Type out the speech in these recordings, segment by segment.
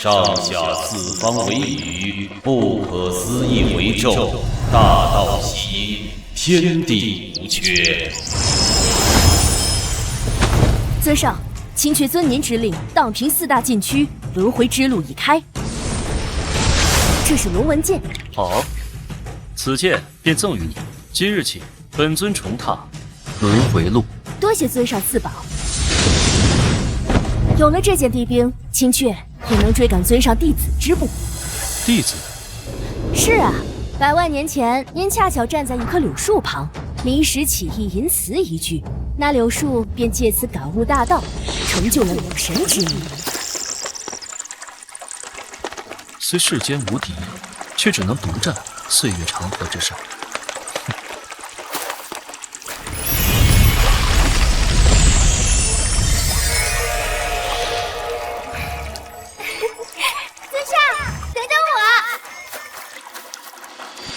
上下四方为宇，不可思议为宙，大道习阴，天地无缺。尊上，青雀遵您之令，荡平4大禁区，轮回之路已开。这是龙纹剑。好，此剑便赠予你。今日起，本尊重踏轮回路。多谢尊上赐宝。有了这件地兵，青雀也能追赶尊上弟子之步。弟子？是啊，百万年前，您恰巧站在一棵柳树旁，临时起意吟词一句，那柳树便借此感悟大道，成就了柳神之力。虽世间无敌，却只能独占岁月长河之上。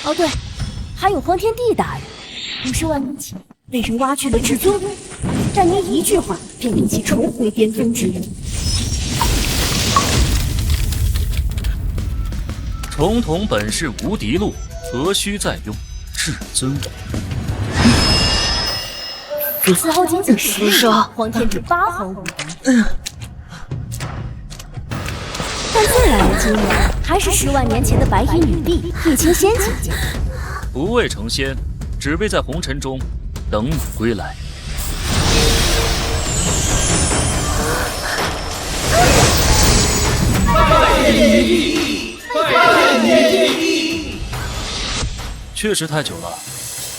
哦对，还有荒天帝大人，50万年前被人挖去了至尊骨，但您一句话便令其重回巅峰之路。重瞳本是无敌路，何须再用至尊骨？此后仅仅10年，荒天至8皇无敌。但最让人惊讶，还是10万年前的白衣女帝叶青仙姐姐。不为成仙，只为在红尘中等你归来。拜见女帝，拜见女帝。确实太久了，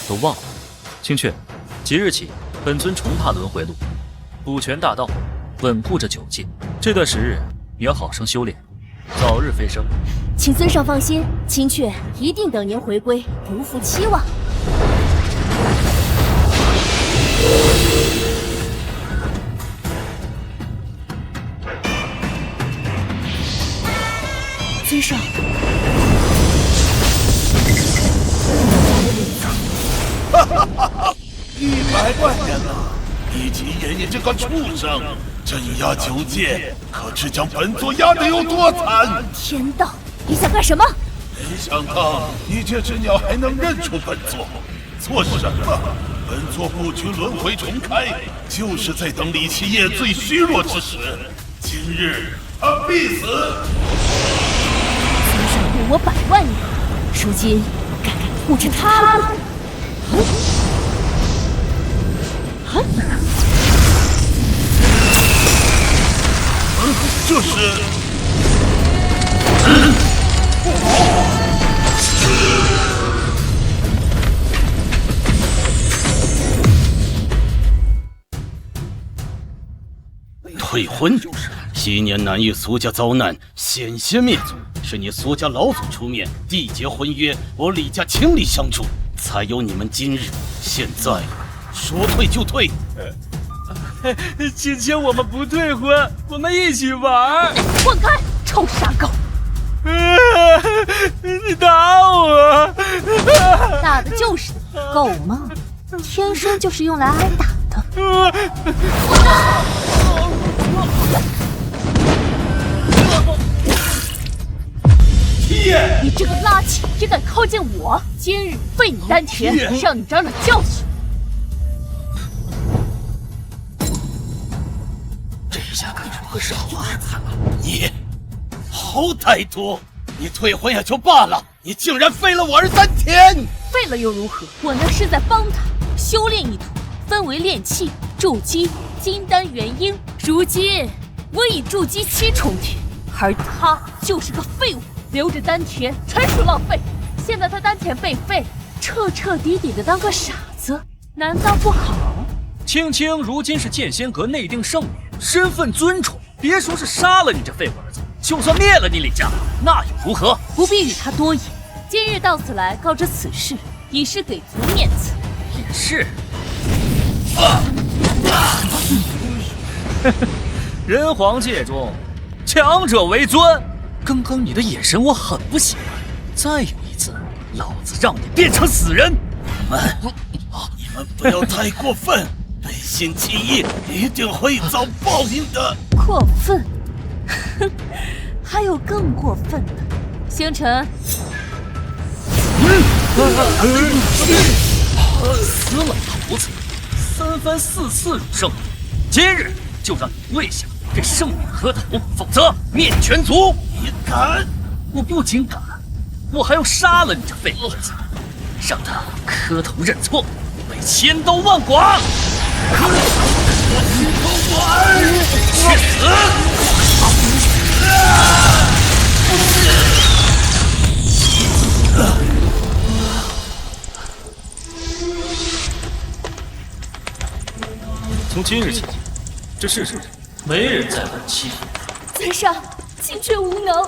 都忘了。青雀，即日起，本尊重踏轮回路，补全大道，稳固着9界。这段时日，你要好生修炼，早日飞升。请尊上放心，青雀一定等您回归，不负期望。尊上，哈哈哈哈！100万年了，你吉爷爷这个畜生，镇压9界，可知将本座压得有多惨？天道！你想干什么？没想到你这只鸟还能认出本座，做什么？本座布局轮回重开，就是在等李奇业最虚弱之时。今日他必死！尊上护我100万年，如今该护着他了。这是。退婚，昔年南域苏家遭难，险些灭族，是你苏家老祖出面缔结婚约，我李家倾力相助，才有你们今日。现在说退就退。今天我们不退婚，我们一起玩。滚开，臭傻狗！你打我！打的就是你，狗嘛，天生就是用来挨打的。你这个垃圾也敢靠近我！今日废你丹田，让你长长教训。这下该如何是好啊？你好歹毒！你退婚也就罢了，你竟然废了我儿丹田！废了又如何？我那是在帮他修炼一途，分为炼气、筑基、金丹、元婴。如今我已筑基7重天，而他就是个废物。留着丹田纯属浪费，现在他丹田被废，彻彻底底的当个傻子，难道不好？青青如今是剑仙阁内定圣女，身份尊崇，别说是杀了你这废物儿子，就算灭了你李家，那又如何？不必与他多言，今日到此来告知此事，已是给足面子。也是。人皇界中，强者为尊。刚刚你的眼神我很不喜欢，再有一次，老子让你变成死人！你们不要太过分，背信弃义一定会遭报应的。过分？哼，还有更过分的，星辰。死老头子，3番4次辱圣，今日就让你跪下给圣女磕头，否则灭全族！你敢？我不仅敢，我还要杀了你这废物子，让他磕头认错，为千刀万剐！去死！从今日起，这世上没人再敢欺负你。在上，金雀无能，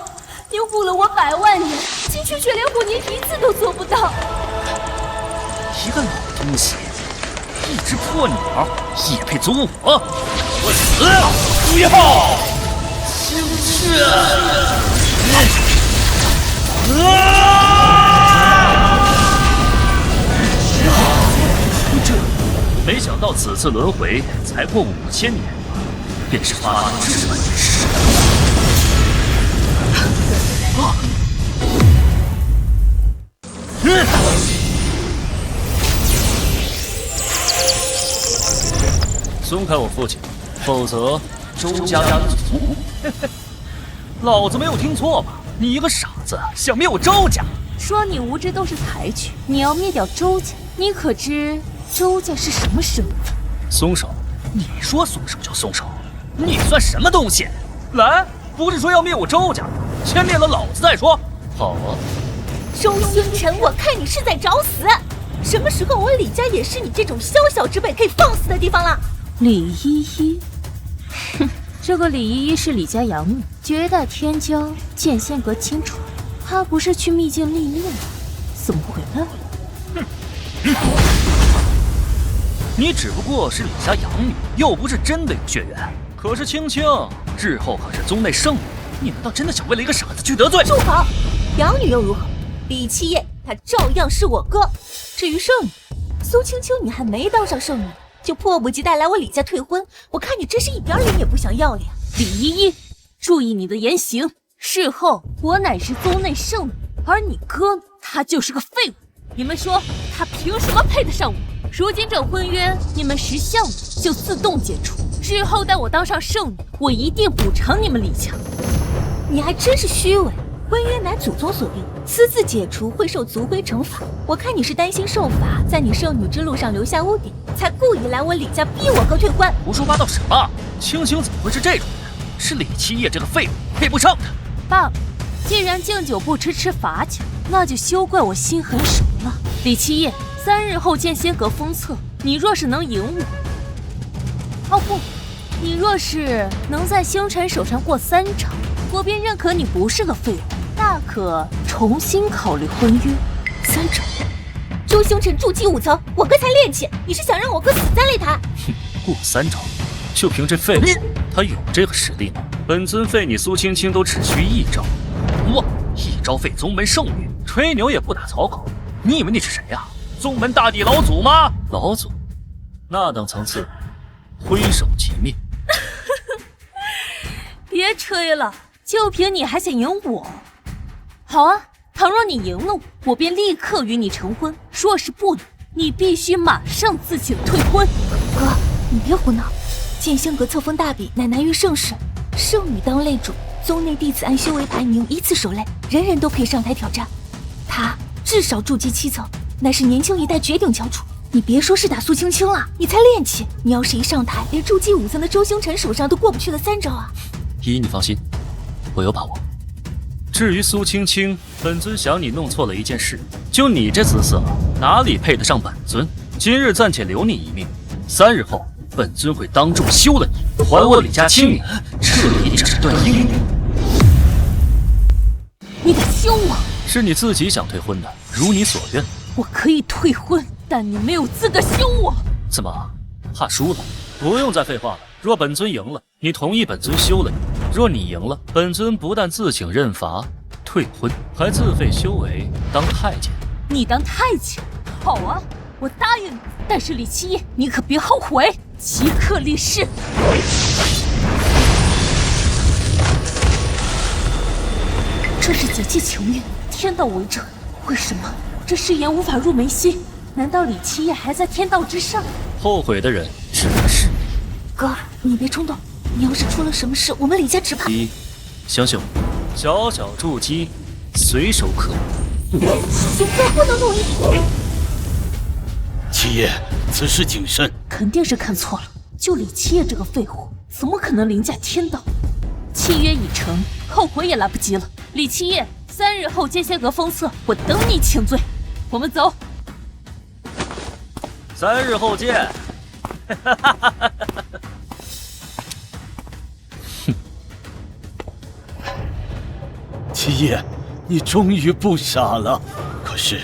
您护了我100万年，金雀却连护您1次都做不到。一个老东西，一只破鸟，也配阻我？我死！不要！金雀！没想到此次轮回才过5000年，便是发生这般之事。松开我父亲，否则周家族。老子没有听错吧？你一个傻子想灭我周家？说你无知都是抬举，你要灭掉周家，你可知周家是什么身份？松手！你说松手就松手，你算什么东西？来，不是说要灭我周家，先灭了老子再说。好啊。周星辰，我看你是在找死！什么时候我李家也是你这种宵小之辈可以放肆的地方了？李依依，哼，这个李依依是李家养女，绝代天骄，剑仙阁亲传。她不是去秘境历练了，怎么回来了？你只不过是李家养女，又不是真的有血缘。可是青青日后可是宗内圣女，你难道真的想为了一个傻子去得罪？住口！养女又如何？李七夜他照样是我哥。至于圣女，苏青青，你还没当上圣女，就迫不及待来我李家退婚，我看你真是一点脸也不想要了呀！李依依，注意你的言行。事后我乃是宗内圣女，而你哥他就是个废物。你们说他凭什么配得上我？如今这婚约你们识相的就自动解除，日后待我当上圣女，我一定补偿你们李家。你还真是虚伪，婚约乃祖宗所定，私自解除会受族规惩罚。我看你是担心受罚，在你圣女之路上留下污点，才故意来我李家逼我哥退婚。胡说八道什么？青青怎么会是这种人？是李七夜这个废物配不上他。爸，既然敬酒不吃吃罚酒，那就休怪我心狠手辣。李七夜，3日后剑仙阁封测，你若是能赢我，哦不，你若是能在星辰手上过3场，我便认可你不是个废物，大可重新考虑婚约。3场，周星辰筑基5层，我哥才练气，你是想让我哥死在擂台？哼，过3招，就凭这废物，他有这个实力吗？本尊废你苏青青都只需1招，哇，1招废宗门圣女，吹牛也不打草稿。你以为你是谁呀？宗门大帝老祖吗？老祖，那等层次，挥手即灭。别吹了，就凭你还想赢我？好啊，倘若你赢了我便立刻与你成婚；若是不赢，你必须马上自请退婚。哥，你别胡闹！剑仙阁册封大比乃难于盛世，圣女当擂主，宗内弟子按修为排名依次守擂，人人都可以上台挑战。他至少筑基7层，乃是年轻一代绝顶翘楚。你别说是打苏青青了，你才练气，你要是一上台，连筑基5层的周星辰手上都过不去的3招啊！依依，你放心，我有把握。至于苏青青，本尊想你弄错了一件事，就你这姿色，哪里配得上本尊？今日暂且留你一命，3日后，本尊会当众休了你，还我李家清名，彻底这段姻缘。你敢休我？是你自己想退婚的，如你所愿。我可以退婚，但你没有资格休我。怎么，怕输了？不用再废话了。若本尊赢了，你同意本尊休了你；若你赢了，本尊不但自请认罚、退婚，还自废修为当太监。你当太监？好啊，我答应你。但是李七夜，你可别后悔，即刻立誓。这是解气求运，天道为证。为什么这誓言无法入眉心？难道李七夜还在天道之上？后悔的人只能是你。哥，你别冲动，你要是出了什么事，我们李家只怕……一，相信我，小小筑基，随手可得。兄哥不能动意。七夜，此事谨慎。肯定是看错了，就李七夜这个废物，怎么可能凌驾天道？契约已成，后悔也来不及了。李七夜，3日后剑仙阁封册，我等你请罪。我们走。3日后见。哼，七夜，你终于不傻了。可是，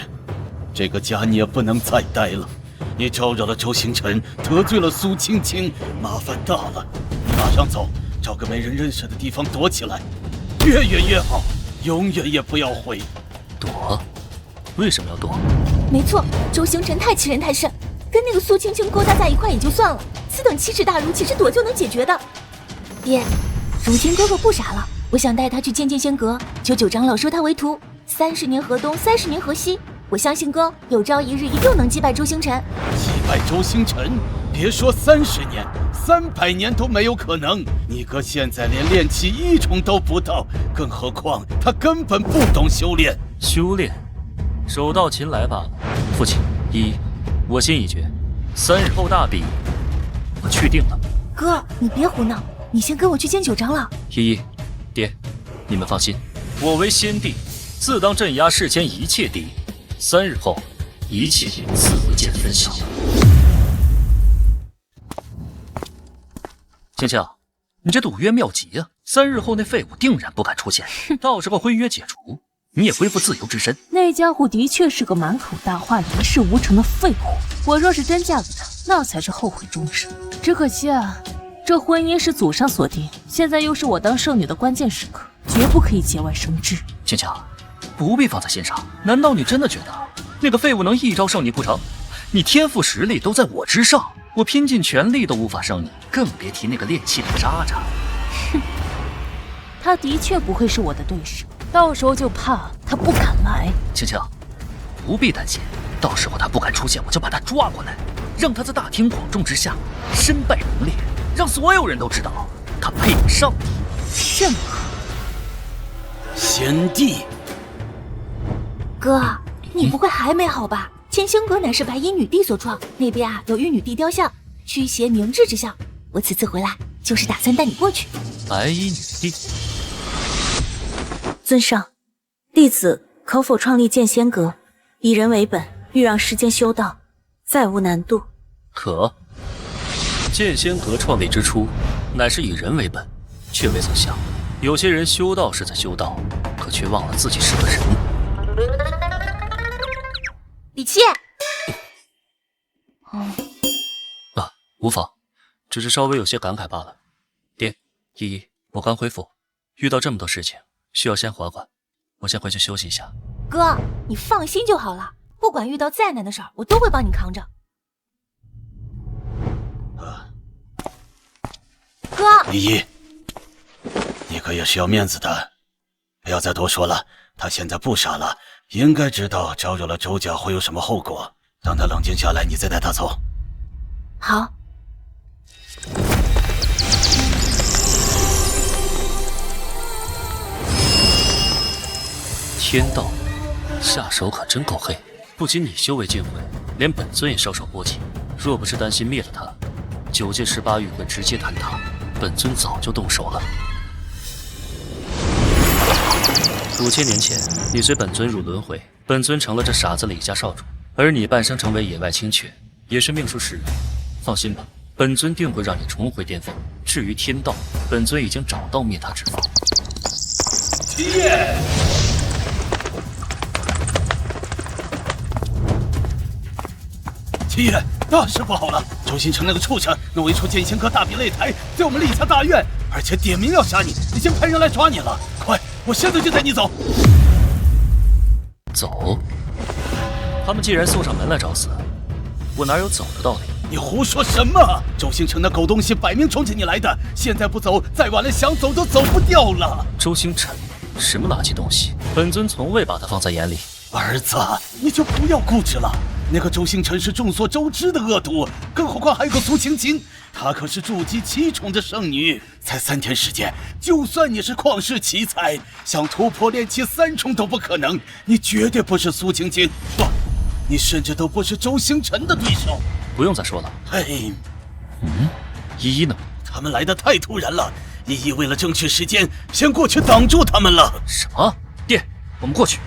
这个家你也不能再待了。你招惹了周星辰，得罪了苏青青，麻烦大了。你马上走，找个没人认识的地方躲起来，越远越好，永远也不要回。躲？为什么要躲？没错，周星辰太欺人太甚，跟那个苏青青勾搭在一块也就算了，此等奇耻大辱，岂是躲就能解决的？爹，如今哥哥不傻了，我想带他去见剑仙阁，求九长老收他为徒。30年河东，30年河西。我相信哥有朝一日一定能击败周星辰。击败周星辰？别说30年，300年都没有可能。你哥现在连炼气1重都不到，更何况他根本不懂修炼。修炼，手到擒来罢了。父亲，一，我心已决，3日后大比，我去定了。哥，你别胡闹，你先跟我去见九长老。一，爹，你们放心，我为先帝，自当镇压世间一切敌。3日后，一切自见分晓。青青，你这赌约妙极啊！3日后那废物定然不敢出现，到时候婚约解除，你也恢复自由之身。那家伙的确是个满口大话、一事无成的废物。我若是真嫁给他，那才是后悔终生。只可惜啊，这婚姻是祖上所定，现在又是我当圣女的关键时刻，绝不可以节外生枝。青青，不必放在心上。难道你真的觉得那个废物能一招胜你不成？你天赋实力都在我之上，我拼尽全力都无法胜你，更别提那个炼气的渣渣。哼，他的确不会是我的对手，到时候就怕他不敢来。青青，不必担心，到时候他不敢出现，我就把他抓过来，让他在大庭广众之下身败名裂，让所有人都知道他配得上你。甚好。贤弟。哥，你不会还没好吧？剑仙阁乃是白衣女帝所创，那边啊有玉女帝雕像，驱邪明志之象。我此次回来就是打算带你过去。白衣女帝，尊上，弟子可否创立剑仙阁，以人为本，欲让世间修道再无难度。可。剑仙阁创立之初，乃是以人为本，却未曾想，有些人修道是在修道，可却忘了自己是个人。李七，无妨，只是稍微有些感慨罢了。爹，依依，我刚恢复，遇到这么多事情，需要先缓缓，我先回去休息一下。哥，你放心就好了，不管遇到再难的事儿，我都会帮你扛着。哥，依依，你哥也是要面子的，不要再多说了。他现在不傻了，应该知道招惹了周家会有什么后果。等他冷静下来，你再带他走。好。天道，下手可真够黑，不仅你修为尽毁，连本尊也稍稍波及。若不是担心灭了他，9界18域会直接坍塌，本尊早就动手了。5000年前，你随本尊入轮回，本尊成了这傻子李家少主，而你半生成为野外青雀，也是命数使然。放心吧，本尊定会让你重回巅峰。至于天道，本尊已经找到灭他之法。七夜，七夜，大事不好了！周星辰那个畜生弄一出剑仙阁大比擂台，在我们李家大院，而且点名要杀你，已经派人来抓你了。快！我现在就带你走。走？他们既然送上门来找死，我哪有走的道理？你胡说什么？周星辰那狗东西摆明冲着你来的，现在不走，再晚了想走都走不掉了。周星辰，什么垃圾东西？本尊从未把它放在眼里。儿子，你就不要固执了。那个周星辰是众所周知的恶毒，更何况还有个苏青青，她可是筑基7重的圣女。才3天时间，就算你是旷世奇才，想突破炼气3重都不可能。你绝对不是苏青青，不，你甚至都不是周星辰的对手。不用再说了。嘿，依依呢？他们来得太突然了，依依为了争取时间，先过去挡住他们了。什么？爹，我们过去。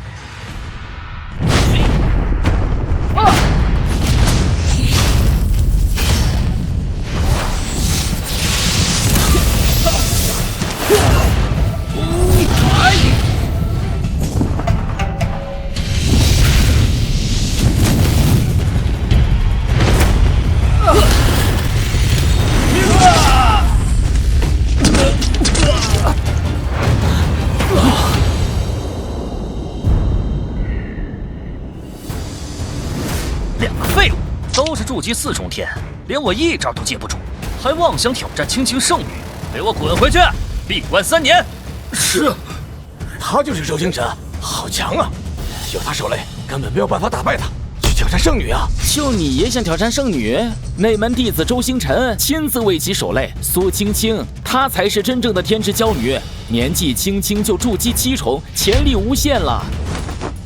废物，都是筑基4重天，连我一招都接不住，还妄想挑战青青圣女，给我滚回去，闭关3年。是，他就是周星辰，好强啊！有他手雷，根本没有办法打败他。去挑战圣女啊！就你也想挑战圣女？内门弟子周星辰亲自为其守擂，苏青青，她才是真正的天之骄女，年纪轻轻就筑基7重，潜力无限了。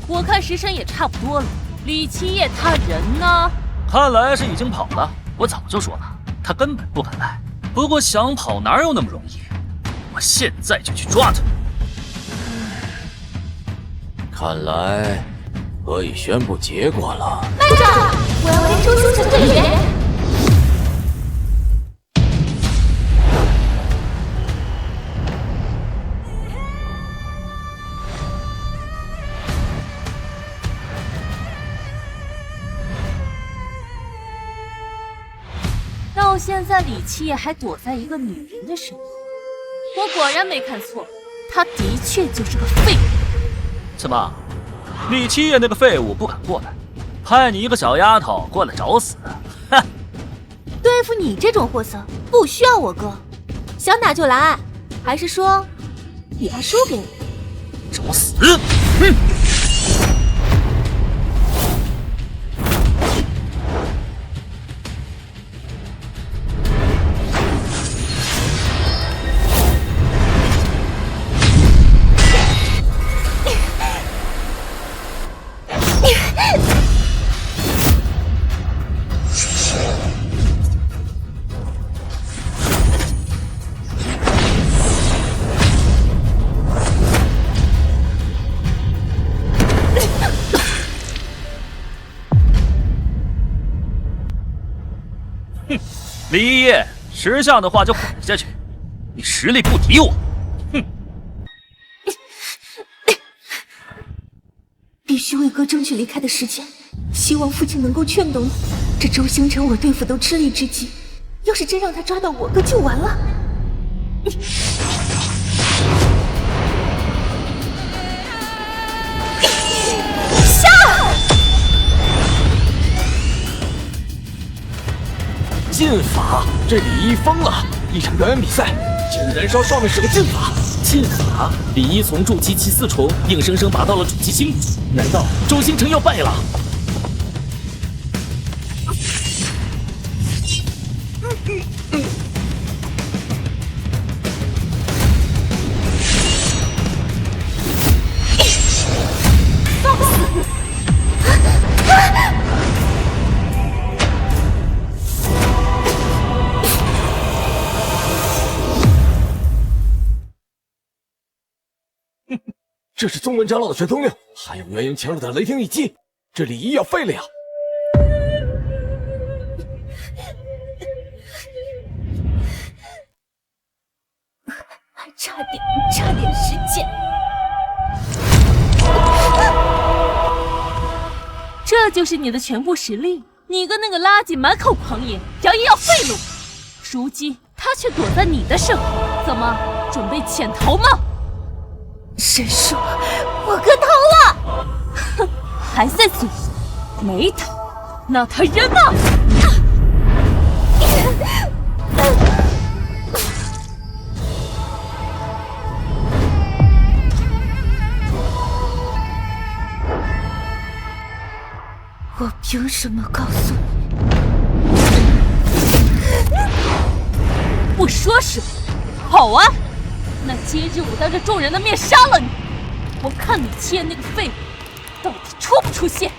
我看时辰也差不多了。李七夜他人呢？看来是已经跑了。我早就说了，他根本不敢来。不过想跑哪有那么容易？我现在就去抓他。看来可以宣布结果了。慢着，我要跟周星辰对决。到现在，李七夜还躲在一个女人的身后。我果然没看错，他的确就是个废物。怎么，李七夜那个废物不敢过来，派你一个小丫头过来找死？哼！对付你这种货色，不需要我哥，想打就来，还是说你怕输给我？找死！哼！李一夜，识相的话就滚下去！你实力不敌我，哼！必须为哥争取离开的时间，希望父亲能够劝动你。这周星辰我对付都吃力至极，要是真让他抓到我哥就完了。禁法，这李一疯了！一场表演比赛，竟然燃烧上面是个禁法！禁法？李一从筑基4重硬生生拔到了筑基7，难道周星辰要败了？这是宗门长老的神通令，还有元婴强者的雷霆一击，这李一要废了呀！还差点时间。这就是你的全部实力？你跟那个垃圾满口狂言，扬言要废了我，如今他却躲在你的身后，怎么准备潜逃吗？神说，我哥逃了！哼，还在嘴硬，没逃，那他人呢？我凭什么告诉你？不说是吧？好啊，那今日我当着众人的面杀了你，我看李七夜那个废物到底出不出现。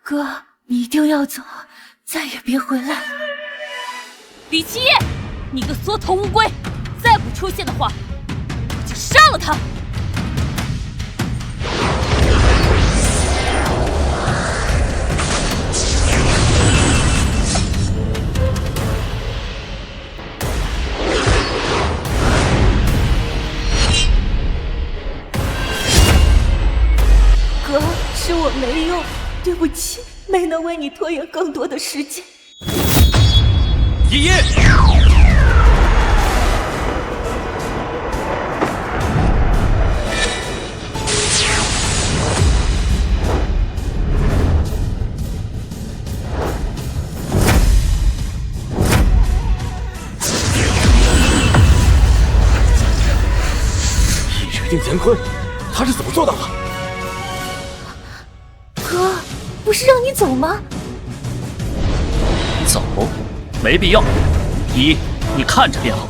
哥，你一定要走，再也别回来。李七夜，你个缩头乌龟，再不出现的话，我就杀了他！哥，是我没用，对不起，没能为你拖延更多的时间。依依，一日定乾坤，他是怎么做到的？哥，不是让你走吗？走，没必要。依依，你看着便好。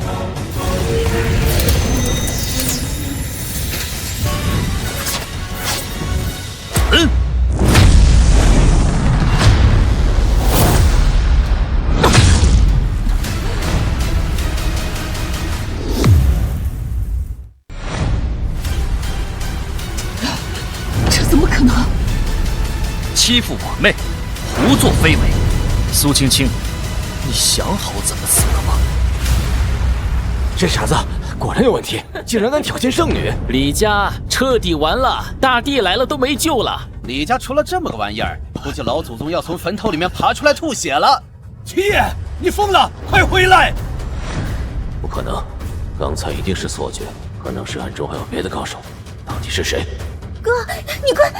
这怎么可能？欺负我妹，胡作非为。苏青青，你想好怎么死了吗？这傻子果然有问题，竟然敢挑衅圣女！李家彻底完了，大帝来了都没救了。李家出了这么个玩意儿，估计老祖宗要从坟头里面爬出来吐血了。七爷，你疯了，快回来！不可能，刚才一定是错觉，可能是暗中还有别的高手，到底是谁？哥，你快！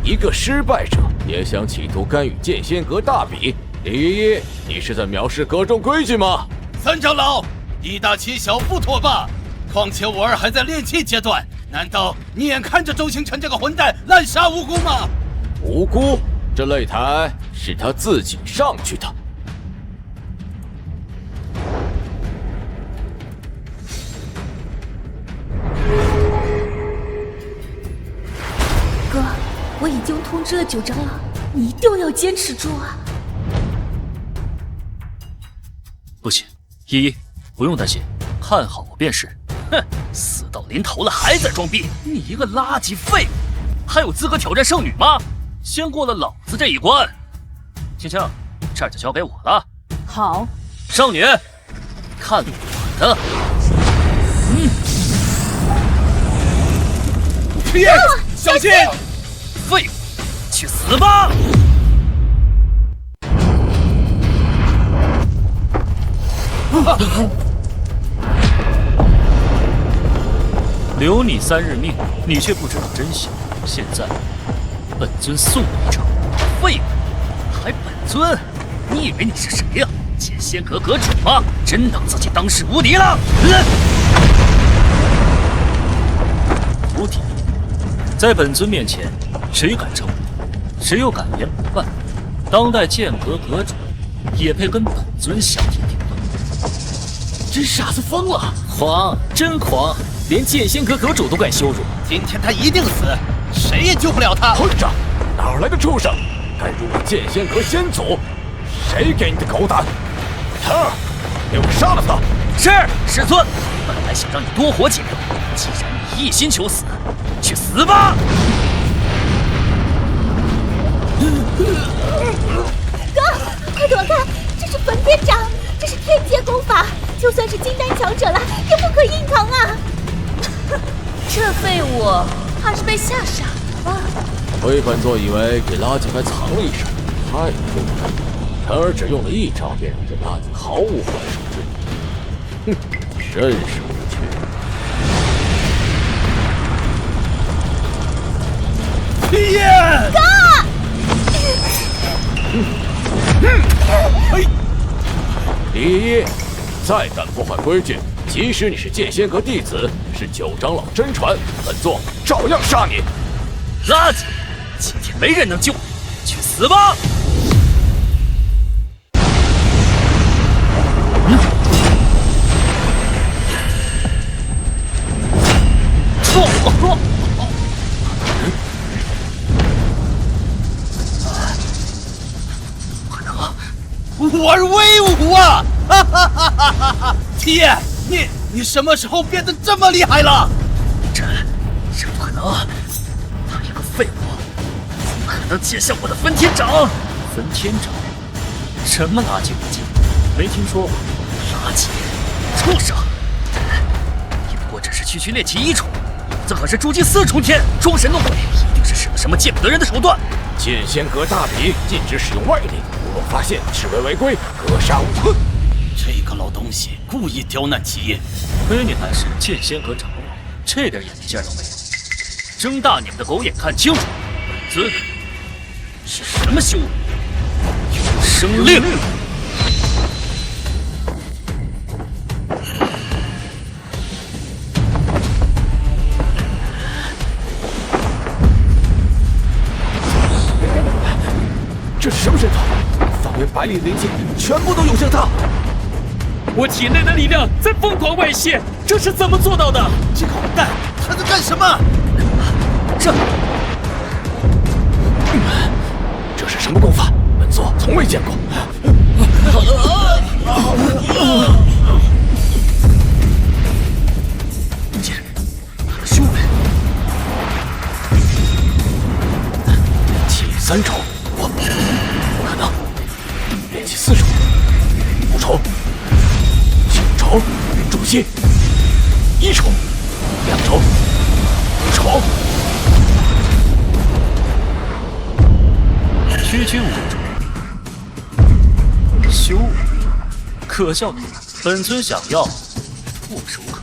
一个失败者也想企图干预剑仙阁大比？李依依，你是在藐视阁中规矩吗？三长老，一大欺小不妥吧？况且我儿还在炼气阶段，难道你眼看着周星辰这个混蛋滥杀无辜吗？无辜？这擂台是他自己上去的。哥，我已经通知了九长老，你一定要坚持住啊！不行，依依，不用担心，看好我便是。哼，死到临头了还在装逼，你一个垃圾废物，还有资格挑战圣女吗？先过了老子这一关。青青，这儿就交给我了。好，圣女，看我的！七爷，小心！废物，去死吧！留你3日命，你却不知道珍惜。现在，本尊送你一程。废物，还本尊？你以为你是谁呀？剑仙阁阁主吗？真当自己当世无敌了？无敌，在本尊面前，谁敢称无？谁又敢言不犯？当代剑阁阁主，也配跟本尊相提并论？这傻子疯了，狂，真狂，连剑仙阁阁主都敢羞辱。今天他一定死，谁也救不了他。混账！哪来的畜生，敢辱我剑仙阁仙祖？谁给你的狗胆？腾儿，给我杀了他！是，师尊。本来想让你多活几秒，既然你一心求死，去死吧！哥，快躲开！这是焚天掌，这是天阶功法，就算是金丹强者了，也不可硬扛啊！这废物怕是被吓傻了吧？亏本座以为这垃圾还藏了一手，太笨了。晨儿只用了一招，便让这垃圾毫无还手之力。哼，真是无趣。七爷，哥！嘿！第一，再敢破坏规矩，即使你是剑仙阁弟子，是九长老真传，本座照样杀你！垃圾！今天没人能救你，去死吧！玩威武啊！哈哈哈哈哈哈！天，你什么时候变得这么厉害了？这不可能！他一个废物，怎么可能接下我的分天掌？分天掌？什么垃圾武器？没听说过。垃圾！畜生！你不过只是区区炼气1重，这可是筑基4重天，装神弄鬼，一定是使了什么见不得人的手段。剑仙阁大比禁止使用外力，若发现视为违规，格杀勿论。这个老东西故意刁难企业，亏你还是剑仙阁长老，这点眼力见儿都没有。睁大你们的狗眼看清楚，本尊是什么修为？永生令！这是什么神通？方圆100里的灵气全部都涌向他。我体内的力量在疯狂外泄，这是怎么做到的？这个混蛋，他在干什么？这是什么功法？本座从未见过。修为炼气3重，不可能。炼气4重、5重、9重，筑基1重、2重、5重。区区5重修为，可笑的，本尊想要唾手可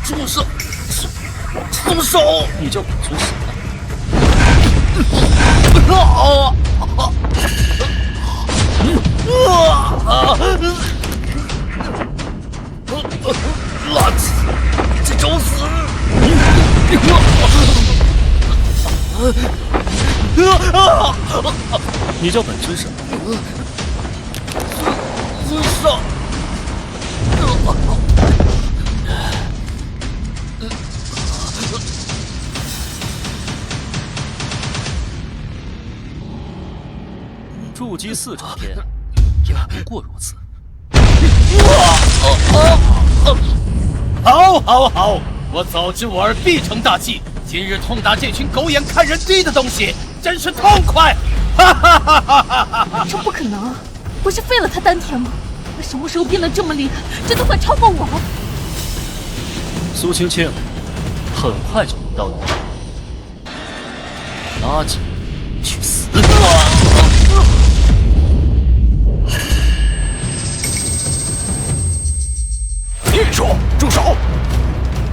住手！松手！你叫本尊什么？垃圾！这找死！你叫本尊什么？尊上！筑基4重天，也不过如此。好，我早知我儿必成大器，今日痛打这群狗眼看人低的东西，真是痛快！哈哈哈哈哈哈！这不可能，不是废了他丹田吗？他什么时候变得这么厉害？这都快超过我了。苏青青，很快就轮到你了。垃圾，去死！孽畜，住手！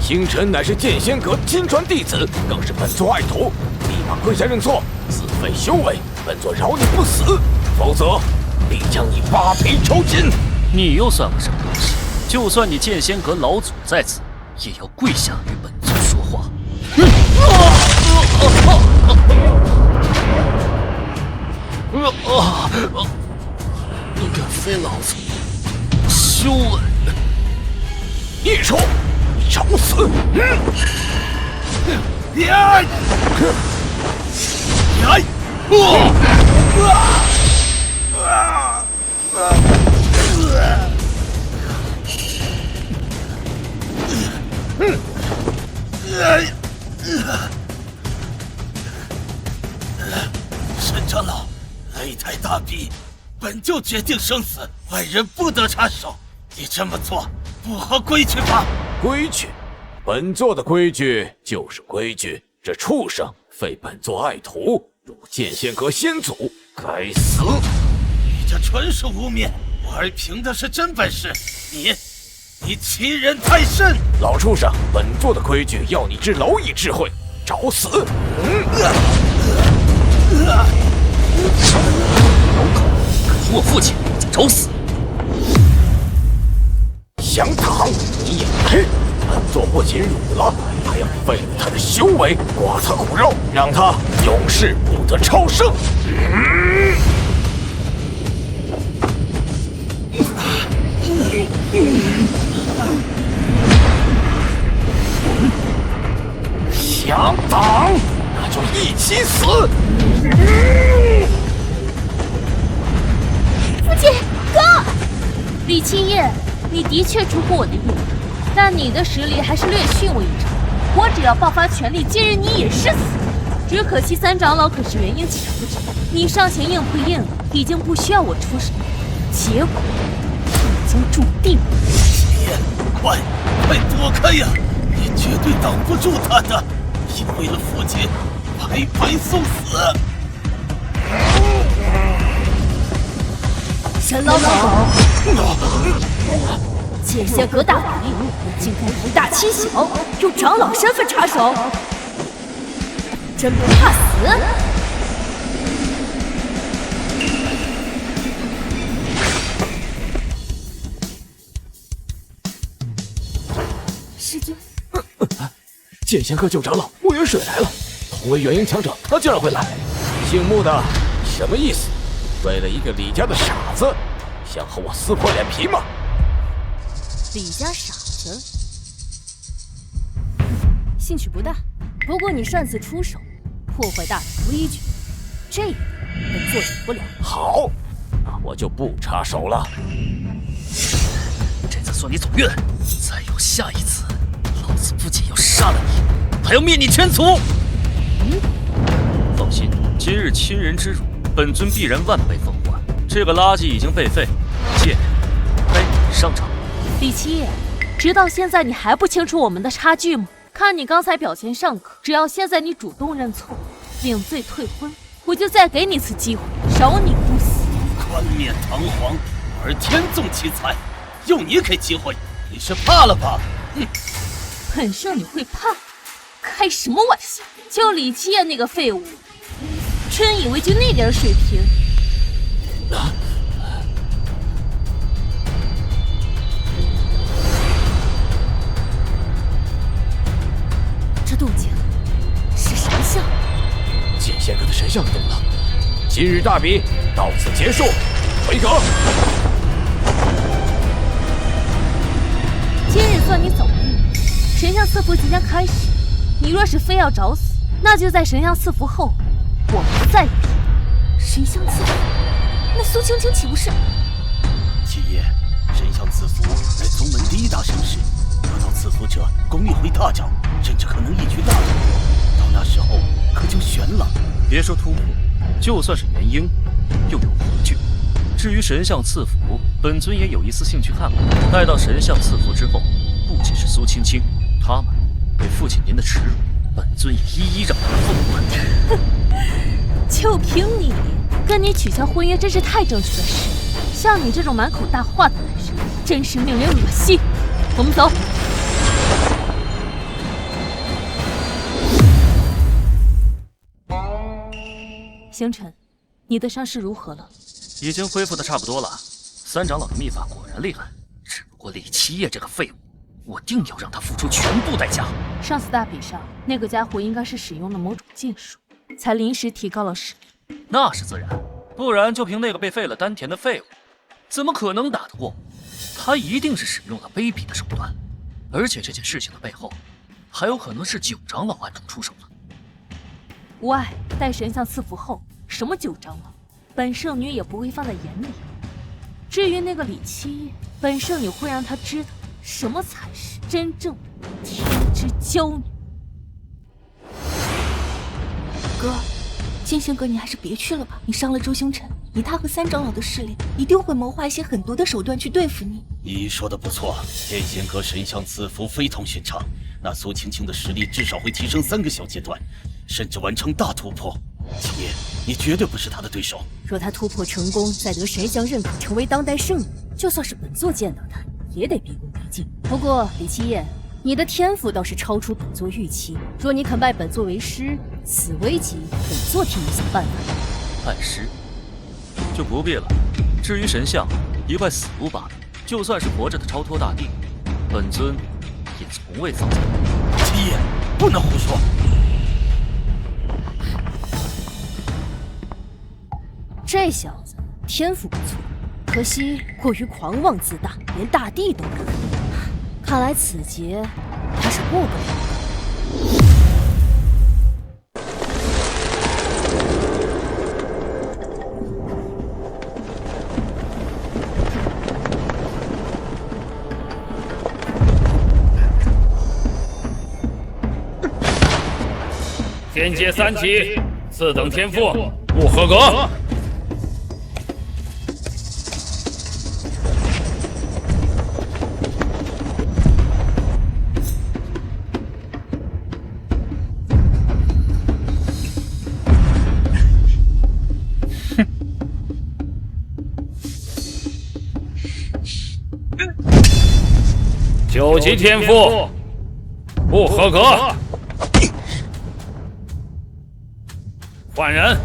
星辰乃是剑仙阁亲传弟子，更是本座爱徒，立马跪下认错，自废修为，本座饶你不死，否则必将你扒皮抽筋。你又算个什么东西？就算你剑仙阁老祖在此，也要跪下与本尊说话。你敢非老子修为？孽畜，你找死！沈长老，擂台大比，本就决定生死，外人不得插手。你这么做不合规矩吧？规矩，本座的规矩就是规矩。这畜生废本座爱徒，辱剑仙阁先祖，该死！你这纯属污蔑，我儿凭的是真本事，你你欺人太甚！老畜生，本座的规矩要你知蝼蚁智慧，找死！有口敢辱我父亲，就找死！想躺你也来！本座不仅辱了，还要废了他的修为，刮他骨肉，让他永世不得超生。想挡，那就一起死！父亲，哥，李七夜，你的确出乎我的意料，但你的实力还是略逊我一筹。我只要爆发全力，今日你也是死。只可惜三长老可是元婴级不止，你上前硬碰硬，已经不需要我出手，结果已经注定。七夜，快躲开呀！你绝对挡不住他的！你为了父亲，白白送死！沈老总，剑仙阁大敌，竟敢以大欺小，用长老身份插手，真不怕死？师尊，剑仙阁旧长老穆元水来了，同为元婴强者，他竟然会来？姓穆的，什么意思？为了一个李家的傻子，想和我撕破脸皮吗？李家傻子，兴趣不大。不过你擅自出手，破坏大体规矩，这一点本座忍不了。好，那我就不插手了。这次算你走运，再有下一次，老子不仅要杀了你，还要灭你全族！放心，今日亲人之辱，本尊必然万倍奉还。这个垃圾已经被废，剑该你上场。李七夜，直到现在你还不清楚我们的差距吗？看你刚才表现尚可，只要现在你主动认错，领罪退婚，我就再给你次机会，饶你不死。冠冕堂皇，而天纵奇才，用你给机会，你是怕了吧？本圣女会怕？开什么玩笑！就李七夜那个废物，真以为就那点水平？这动静是神像？剑仙阁的神像动了。今日大比到此结束，回阁。今日算你走运，神像赐福即将开始。你若是非要找死，那就在神像赐福后，我们再比。神像赐福，那苏青青岂不是？七夜，神像赐福乃宗门第一大盛事，得到赐福者功力会大涨，甚至可能一举大突破。到那时候可就悬了。别说突破，就算是元婴，又有何惧？至于神像赐福，本尊也有一丝兴趣看看。待到神像赐福之后，不仅是苏青青，他们对父亲您的耻辱，本尊也一一让他们奉还。就凭你，跟你取消婚约真是太正确的事。像你这种满口大话的男人，真是令人恶心。我们走。星辰，你的伤势如何了？已经恢复的差不多了。三长老的秘法果然厉害，只不过李七夜这个废物，我定要让他付出全部代价。上次大比上，那个家伙应该是使用了某种剑术，才临时提高了实力。那是自然，不然就凭那个被废了丹田的废物，怎么可能打得过我？他一定是使用了卑鄙的手段，而且这件事情的背后，还有可能是九长老暗中出手了。无碍，待神像赐福后，什么九长老，本圣女也不会放在眼里。至于那个李七夜，本圣女会让他知道什么才是真正的天之骄女。哥，剑仙阁你还是别去了吧，你伤了周星辰，以他和三长老的势力，一定会谋划一些狠毒的手段去对付你。你说的不错，剑仙阁神像赐福非同寻常，那苏青青的实力至少会提升3个小阶段，甚至完成大突破。七夜，你绝对不是他的对手。若他突破成功，再得神像认可，成为当代圣女，就算是本座见到他，也得毕恭毕敬。进。不过李七夜，你的天赋倒是超出本座预期。若你肯拜本座为师，此危机本座替你想办法。拜师就不必了。至于神像，一块死物罢了。就算是活着的超脱大帝，本尊也从未放在。七夜，不能胡说。这小子天赋不错，可惜过于狂妄自大，连大帝都不如。看来此劫他是过不了的。天阶3级，次等天赋，不合格。9级天赋，不合格。换人，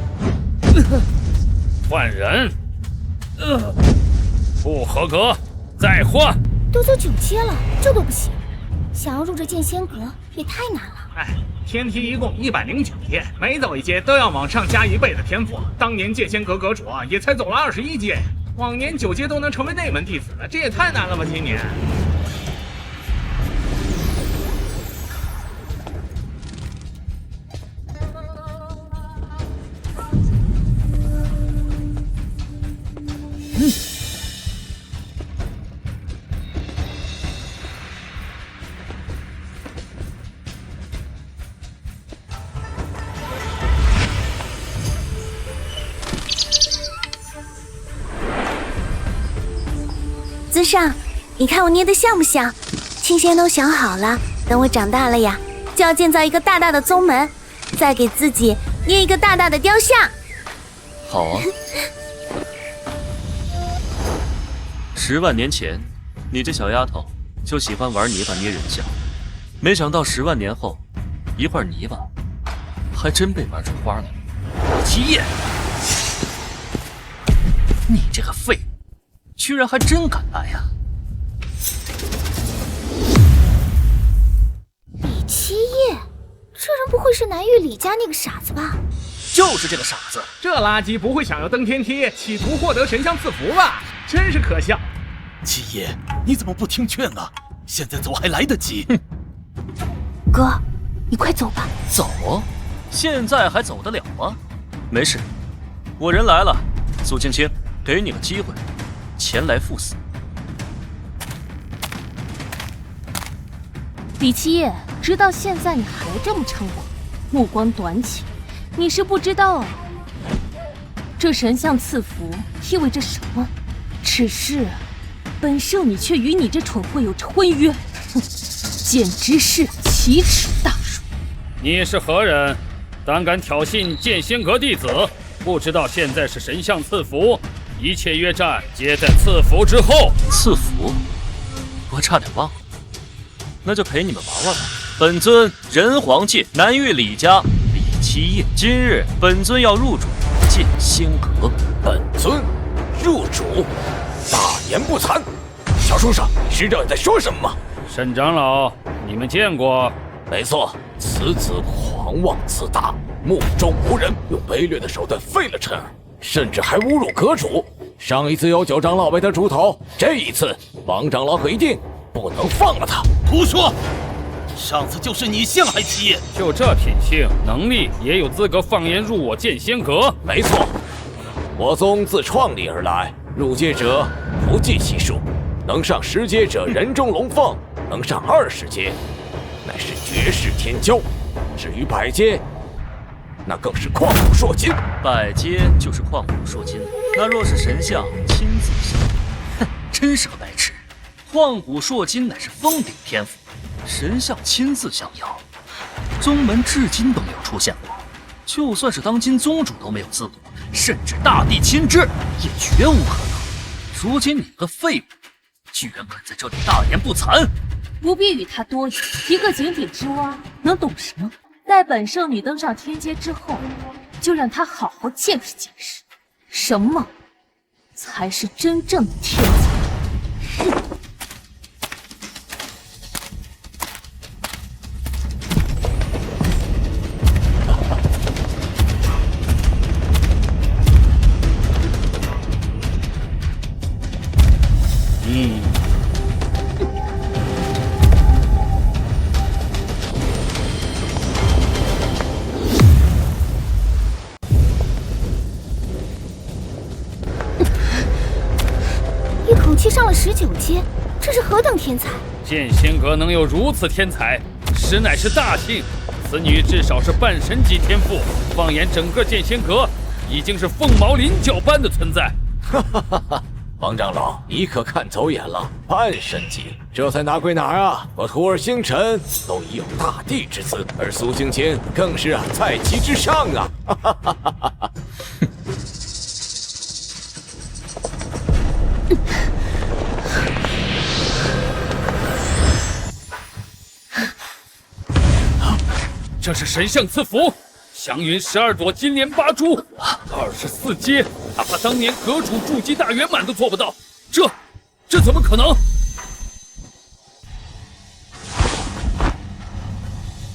换人，不合格，再换。都走9阶了，这都不行，想要入这剑仙阁也太难了。哎，天梯一共109阶，每走一阶都要往上加1倍的天赋。当年剑仙阁阁主也才走了21阶，往年9阶都能成为内门弟子，这也太难了吧！今年。资上，你看我捏的像不像？青仙都想好了，等我长大了呀，就要建造一个大大的宗门，再给自己捏一个大大的雕像。好啊。10万年前，你这小丫头就喜欢玩泥巴捏人像，没想到10万年后，一块泥巴还真被玩出花来。七夜，你这个废物！居然还真敢来呀！李七夜，这人不会是南域李家那个傻子吧？就是这个傻子，这垃圾不会想要登天梯，企图获得神像赐福吧？真是可笑！七爷，你怎么不听劝啊？现在走还来得及。哥，你快走吧。走？现在还走得了吗？没事，我人来了。苏青青，给你个机会。前来赴死。李七夜，直到现在你还这么猖狂，目光短浅。你是不知道，这神像赐福意味着什么？只是，本圣女却与你这蠢货有着婚约，哼，简直是奇耻大辱。你是何人？胆敢挑衅剑仙阁弟子？不知道现在是神像赐福。一切约战皆在赐福之后。赐福？我差点忘了，那就陪你们玩玩吧。本尊人皇界南域李家李七夜，今日本尊要入主剑仙阁。本尊入主，大言不惭！小书生，你知道你在说什么吗？沈长老，你们见过？没错，此子狂妄自大，目中无人，用卑劣的手段废了陈儿。甚至还侮辱阁主。上一次有9长老被他出头，这一次王长老可一定不能放了他。胡说！上次就是你陷害七夜，就这品性能力，也有资格放言入我剑仙阁？没错，我宗自创立而来，入阶者不计其数，能上10阶者人中龙凤，能上20阶乃是绝世天骄。至于100阶，那更是旷古烁今。100阶就是旷古烁今，那若是神像亲自降，哼，真是个白痴。旷古烁今乃是封顶天赋，神像亲自降妖，宗门至今都没有出现过。就算是当今宗主都没有资格，甚至大帝亲至也绝无可能。如今你个废物，居然敢在这里大言不惭！不必与他多言，一个井底之蛙能懂什么？待本圣女登上天阶之后，就让她好好见识见识，什么才是真正的天才。哼！一口气上了19阶，这是何等天才！剑仙阁能有如此天才，实乃是大幸。此女至少是半神级天赋，放眼整个剑仙阁，已经是凤毛麟角般的存在。哈哈哈哈！王长老，你可看走眼了，半神级，这才哪归哪啊？我徒儿星辰都已有大帝之资，而苏青青更是在其之上啊！哈哈哈哈哈！这是神像赐福，祥云12朵，金莲8株，24阶，哪怕当年阁主筑基大圆满都做不到，这怎么可能？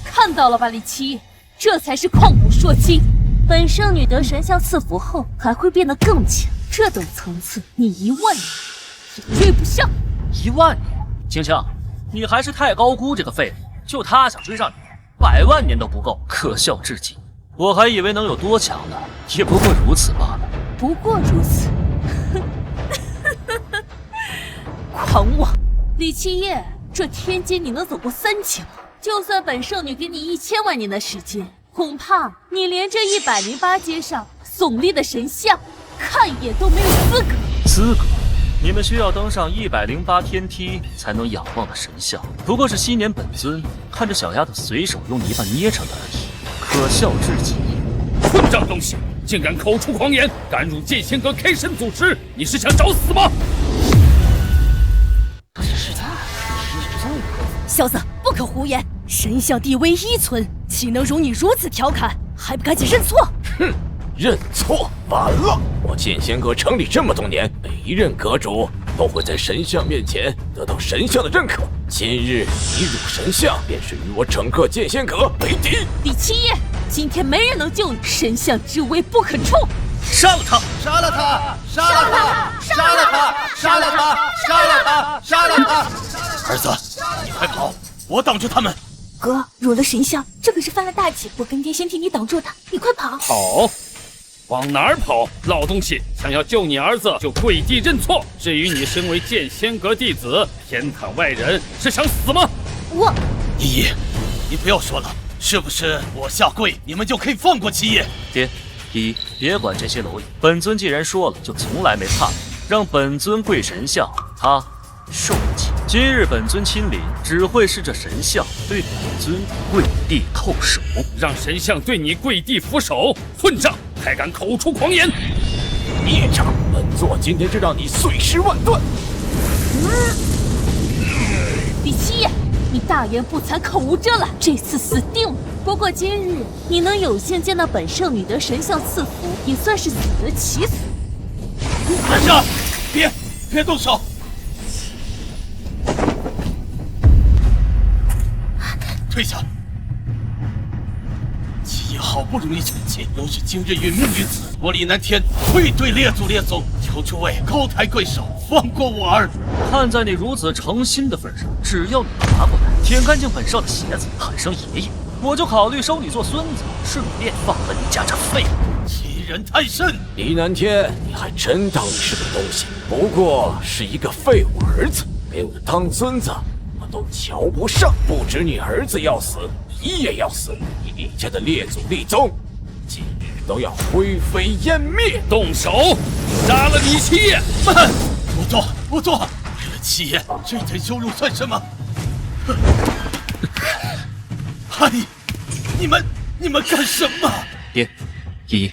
看到了吧，李七，这才是旷古烁今。本圣女得神像赐福后，还会变得更强，这等层次，你1万年也追不上。1万年？青青，你还是太高估这个废物，就他想追上你，100万年都不够，可笑至极。我还以为能有多强呢，也不过如此罢了。不过如此，狂妄！李七夜，这天阶你能走过3阶吗？就算本圣女给你1000万年的时间，恐怕你连这108阶上耸立的神像看一眼都没有资格。资格？你们需要登上108天梯才能仰望的神像，不过是昔年本尊看着小丫头随手用泥巴捏成的而已，可笑至极。混账东西，竟敢口出狂言，敢辱剑仙阁 K 神祖师，你是想找死吗？小子，不可胡言！神像地位1存，岂能容你如此调侃？还不赶紧认错！哼！认错？完了！我剑仙阁成立这么多年，每一任阁主都会在神像面前得到神像的认可。今日你辱神像，便是与我整个剑仙阁为敌。李七夜，今天没人能救你，神像之威不可触。杀了他！杀了他！杀了他！杀了他！杀了他！杀了他！杀了他！儿子，你快跑，我挡住他们。哥，辱了神像，这可是犯了大忌，我跟爹先替你挡住他，你快跑！跑？往哪儿跑？老东西，想要救你儿子就跪地认错。至于你身为剑仙阁弟子，偏袒外人，是想死吗？我依依，你不要说了，是不是我下跪，你们就可以放过七爷？爹，依依，别管这些蝼蚁，本尊既然说了，就从来没怕过。让本尊跪神像，他受不起。今日本尊亲临，只会是这神像对本尊跪地叩首，让神像对你跪地俯首。混账，还敢口出狂言！孽障，本座今天就让你碎尸万段！李七夜，你大言不惭，口无遮拦，这次死定了。不过今日你能有幸见到本圣女得神像赐福，也算是死得其所。安上，别动手！退下！七爷好不容易成亲，又是今日殒命于此，我李南天愧对列祖列宗，求诸位高抬贵手，放过我儿。看在你如此诚心的份上，只要你拿过来，舔干净本少的鞋子，喊声爷爷，我就考虑收你做孙子，顺便放了你家这废物。欺人太甚！李南天，你还真当你是个东西，不过是一个废物儿子，给我当孙子我都瞧不上。不止你儿子要死，你也要死，你李家的列祖立宗今日都要灰飞烟灭。动手，杀了李七爷！慢，不做！为了七爷，这点羞辱算什么？嗨，你们干什么？爹，依依，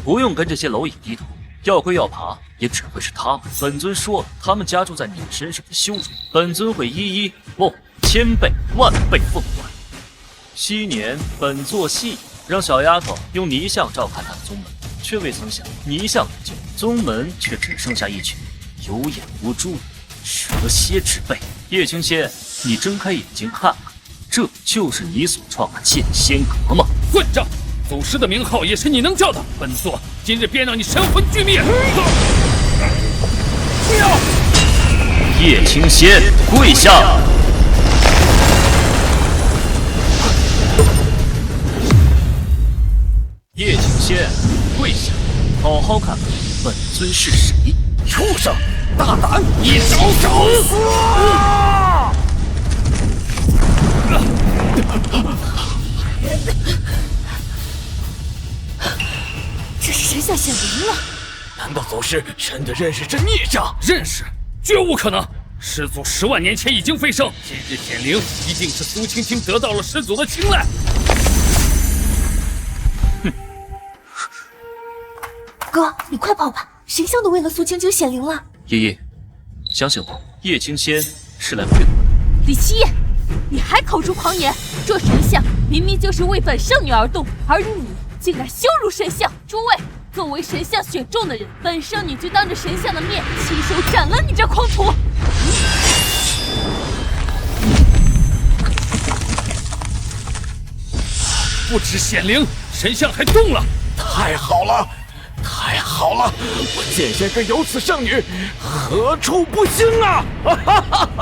不用跟这些蝼蚁低头，要跪要爬也只会是他们。本尊说了，他们加注在你们身上的羞辱，本尊会一一千倍万倍奉还。昔年本座戏让小丫头用泥像照看她的宗门，却未曾想泥像不见，宗门却只剩下一群有眼无珠、蛇蝎之辈。叶青仙，你睁开眼睛看看，这就是你所创的剑仙阁吗？混账！祖师的名号也是你能叫的，本座今日便让你神魂俱灭！叶青仙，跪下！叶青仙，跪下，好好看看本尊是谁！畜生，大胆！一招找死！这是神像显灵了！难道祖师真的认识这孽障？认识？绝无可能！师祖10万年前已经飞升，今日显灵，一定是苏青青得到了师祖的青睐。哥，你快跑吧！神像都为了苏青青显灵了。依依，相信我，叶青仙是来会我的。李七夜，你还口出狂言！这神像明明就是为本圣女而动，而你竟敢羞辱神像！诸位，作为神像选中的人，本圣女就当着神像的面亲手斩了你这狂徒！不止显灵，神像还动了！太好了！太好了！我剑仙阁有此圣女，何处不兴啊！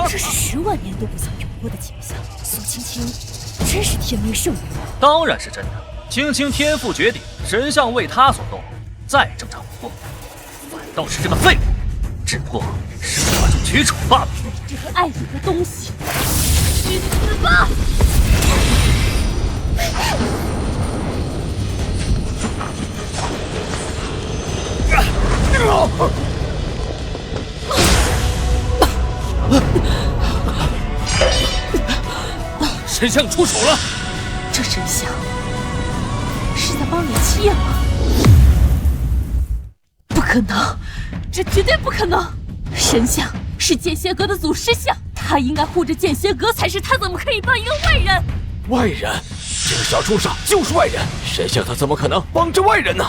这是10万年都不曾有过的景象，苏青青真是天命圣女。当然是真的，青青天赋绝顶，神像为她所动，再正常不过。反倒是这个废物，只不过是哗众取宠罢了。这个爱你的东西，去死吧！神像出手了！这神像是在帮李七夜吗？不可能，这绝对不可能！神像是剑仙阁的祖师像，他应该护着剑仙阁才是，他怎么可以帮一个外人？外人？这个小畜生就是外人！神像他怎么可能帮着外人呢？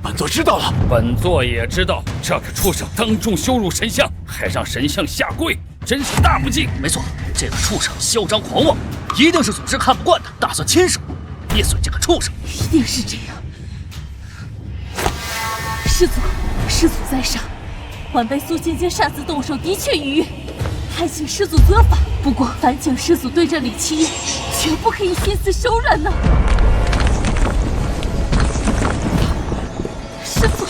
本座知道了。本座也知道，这个畜生当众羞辱神像，还让神像下跪，真是大不敬！没错，这个畜生嚣张狂妄，一定是祖师看不惯他，打算亲手捏碎这个畜生。一定是这样。师祖在上，晚辈苏青青擅自动手，的确逾越，还请师祖责罚。不过，烦请师祖对这李七夜，绝不可以心慈手软呢。师祖。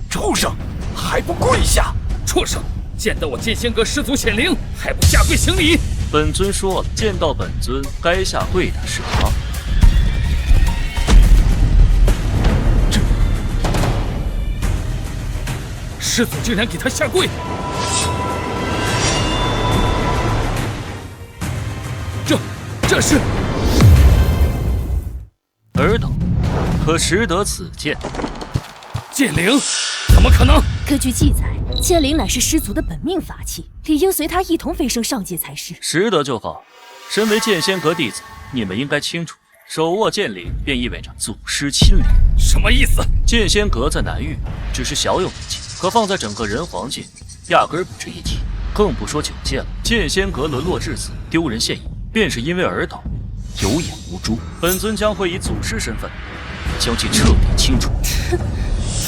畜生，还不跪下！畜生，见到我剑仙阁师祖显灵，还不下跪行礼？本尊说了，见到本尊该下跪的是他。师祖竟然给他下跪！这是尔等可识得此剑？剑灵？怎么可能？根据记载，剑灵乃是师祖的本命法器，理应随他一同飞升上界才是。识得就好。身为剑仙阁弟子，你们应该清楚，手握剑灵便意味着祖师亲临。什么意思？剑仙阁在南域只是小有名气，可放在整个人皇界，压根儿不值一提。更不说9界了。剑仙阁沦落至此，丢人现眼，便是因为尔等有眼无珠。本尊将会以祖师身份，将其彻底清除。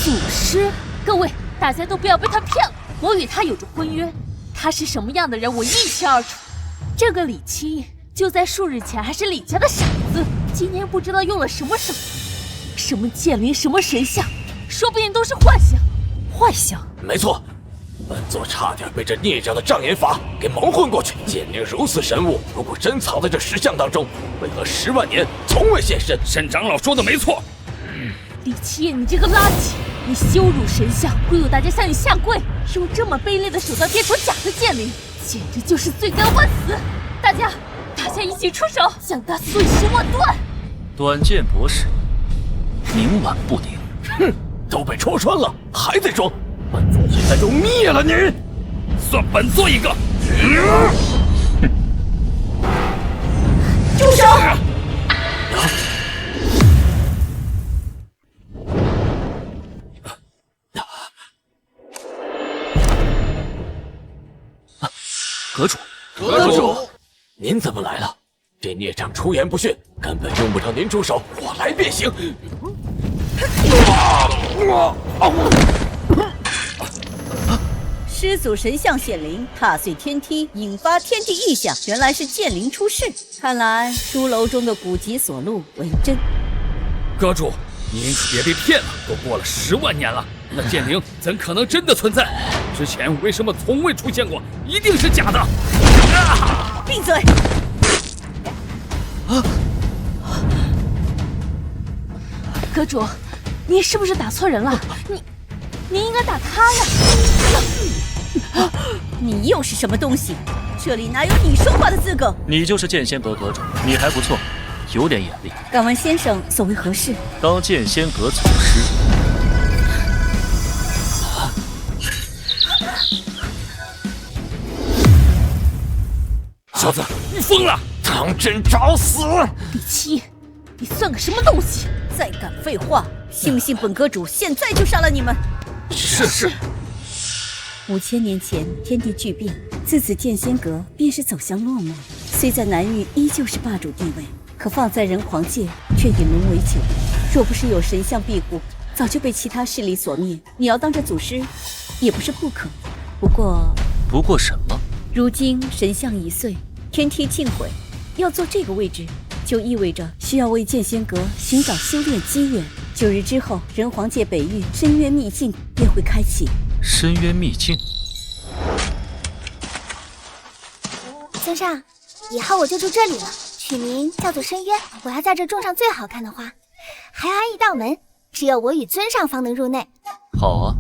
祖师？各位，大家都不要被他骗了。我与他有着婚约，他是什么样的人，我一清二楚。这个李七夜就在数日前还是李家的傻子，今年不知道用了什么手段，什么剑灵，什么神像，说不定都是幻象。幻象？没错，本座差点被这孽障的障眼法给蒙混过去。剑灵如此神物，如果真藏在这石像当中，为何10万年从未现身？沈长老说的没错。李七夜，你这个垃圾！你羞辱神像，挥舞大家向你下跪，用这么卑劣的手段变出假的剑灵，简直就是罪该万死！大家一起出手，将他碎尸万段！短剑博士，冥顽不灵。哼，都被戳穿了，还在装！本座现在就灭了你！算本座一个！住手！阁主，阁主，您怎么来了？这孽障出言不逊，根本用不着您出手，我来便行。师祖神像显灵，踏碎天梯，引发天地异象，原来是剑灵出世。看来书楼中的古籍所录为真。阁主，您可别被骗了，都过了10万年了，那剑灵怎可能真的存在？之前为什么从未出现过？一定是假的！闭嘴！阁主，你是不是打错人了？你应该打他呀！你又是什么东西？这里哪有你说话的资格？你就是剑仙阁阁主，你还不错，有点眼力。敢问先生所为何事？当剑仙阁祖师。小子，你疯了！当真找死！李七，你算个什么东西？再敢废话，信不信本阁主现在就杀了你们是。 5000年前，天地巨变，自此剑仙阁便是走向落寞。虽在南域依旧是霸主地位，可放在人皇界却已沦为酒。若不是有神像庇护，早就被其他势力所灭。你要当这祖师，也不是不可。不过什么？如今神像已碎，天梯尽毁，要做这个位置，就意味着需要为剑仙阁寻找修炼机缘。9日之后，人皇界北域深渊秘境便会开启。 深渊秘境，尊上，以后我就住这里了，取名叫做深渊。我要在这种上最好看的花，还要安一道门，只有我与尊上方能入内。好啊，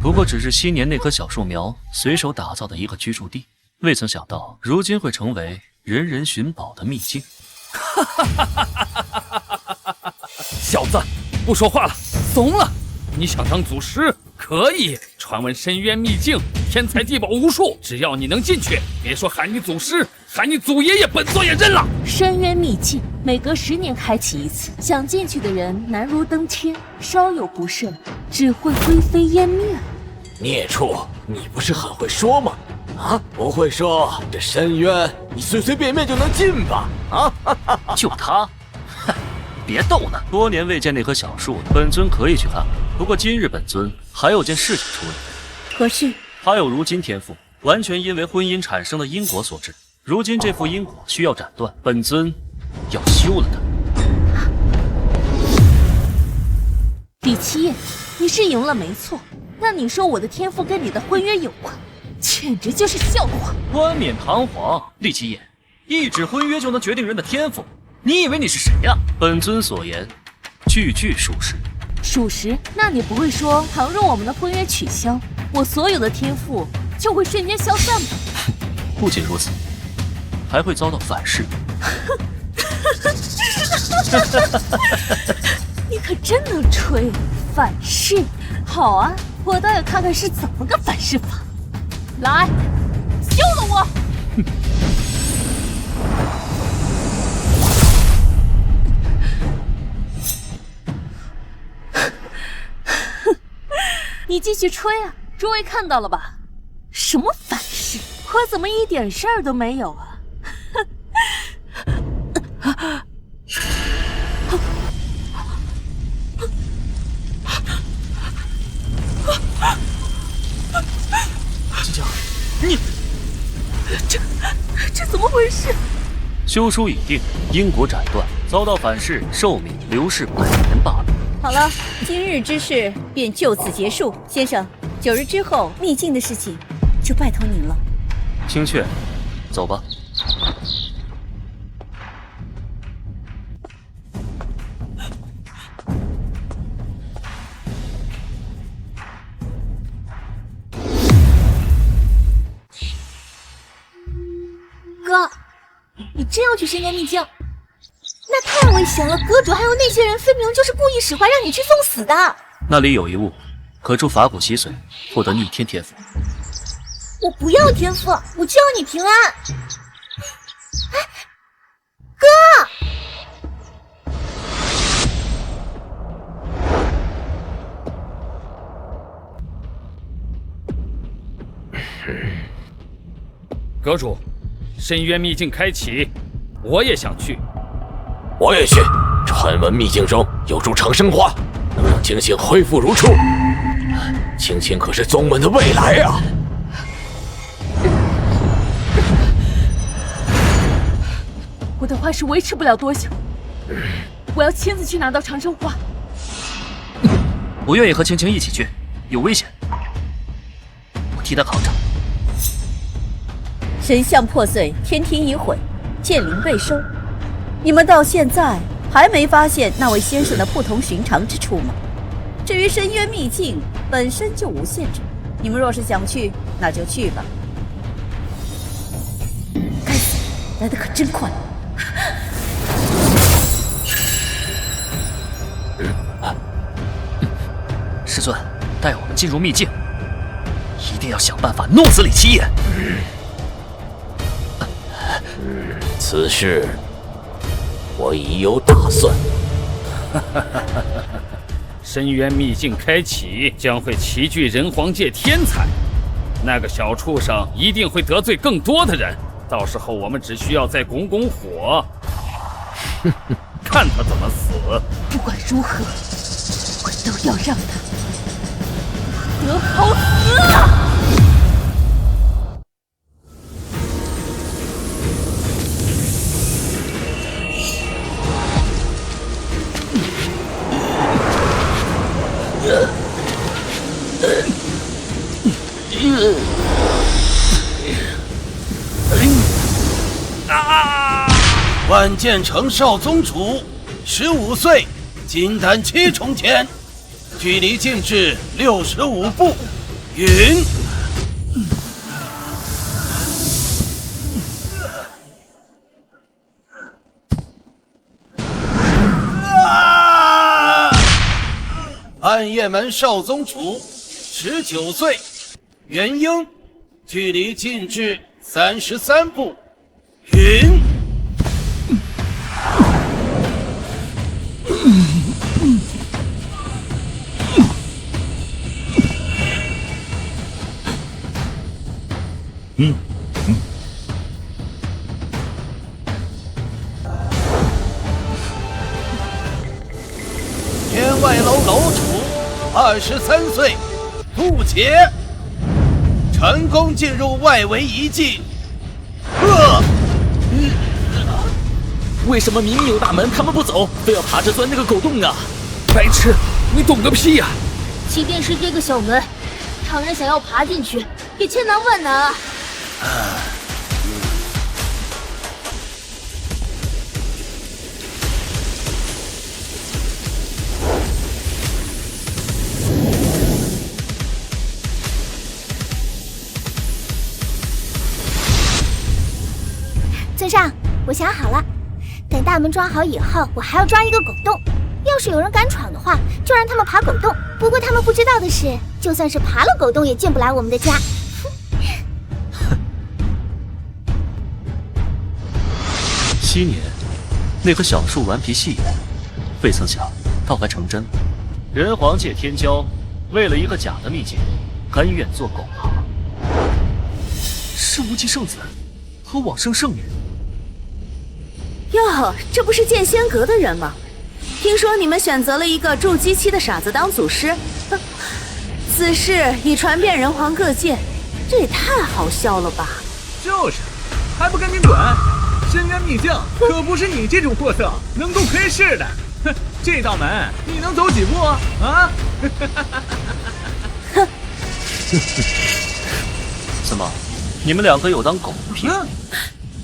不过只是7年那棵小树苗随手打造的一个居住地，未曾想到如今会成为人人寻宝的秘境。小子，不说话了，怂了！你想当祖师？ 可以，传闻深渊秘境，天才地宝无数，只要你能进去，别说喊你祖师，喊你祖爷爷，本座也认了。深渊秘境每隔10年开启一次，想进去的人难如登天，稍有不慎，只会灰飞烟灭。孽畜，你不是很会说吗？啊，不会说这深渊，你随随便便就能进吧？啊，就他，哼，别逗呢。多年未见那棵小树，本尊可以去看看。 不过今日本尊还有件事情处理。何事？他有如今天赋，完全因为婚姻产生的因果所致。如今这副因果需要斩断，本尊要休了他。李七夜，你是赢了没错，那你说我的天赋跟你的婚约有关，简直就是笑话。冠冕堂皇，厉七夜，一纸婚约就能决定人的天赋？你以为你是谁呀？本尊所言，句句属实。 属实？那你不会说，倘若我们的婚约取消，我所有的天赋就会瞬间消散吧？不仅如此，还会遭到反噬。你可真能吹，反噬！好啊，我倒要看看是怎么个反噬法。来，休了我！你继续吹啊！诸位看到了吧？什么反噬？我怎么一点事儿都没有啊？金江，你这怎么回事？休书已定，因果斩断，遭到反噬，寿命流逝100年罢了。 好了，今日之事便就此结束。先生， 9日之后，秘境的事情就拜托您了。青雀，走吧。哥，你真要去深渊秘境？那太危险了！阁主还有那些人，分明就是故意使坏，让你去送死的。那里有一物，可助法骨吸髓，获得逆天天赋。我不要天赋，我就要你平安。哎，哥！阁主，深渊秘境开启，我也想去。我也去。传闻秘境中有株长生花，能让清醒恢复如初。青青可是宗门的未来啊！我的花是维持不了多久，我要亲自去拿到长生花。我愿意和青青一起去，有危险，我替他扛着。神像破碎，天庭已毁，剑灵被收。你们到现在还没发现那位先生的不同寻常之处吗？至于深渊秘境本身就无限制，你们若是想去，那就去吧。该死，来得可真快！师尊，带我们进入秘境，一定要想办法弄死李奇野。此事我已有打算。深渊秘境开启，将会齐聚人皇界天才，那个小畜生一定会得罪更多的人。到时候我们只需要再拱拱火，看他怎么死。不管如何，我都要让他得好死啊！万剑城少宗主，15岁，金丹7重天，距离静至65步，云。暗夜门少宗主，19岁，元婴，距离静至33步，云。天外楼楼主，23岁，渡劫，成功进入外围遗迹。为什么明明有大门，他们不走，非要爬着钻那个狗洞啊？白痴，你懂个屁呀！即便是这个小门，常人想要爬进去，也千难万难啊！尊上，我想好了，等大门装好以后，我还要装一个狗洞。要是有人敢闯的话，就让他们爬狗洞。不过他们不知道的是，就算是爬了狗洞，也进不来我们的家。7年，那棵小树顽皮戏言，未曾想倒还成真了。人皇界天骄，为了一个假的秘境，甘愿做狗爬。是无极圣子和往生圣女。哟，这不是剑仙阁的人吗？听说你们选择了一个筑基期的傻子当祖师，此事已传遍人皇各界，这也太好笑了吧！就是，还不赶紧滚！深渊秘境可不是你这种货色能够窥视的。哼，这道门你能走几步啊？哼，怎么，你们两个有当狗屁？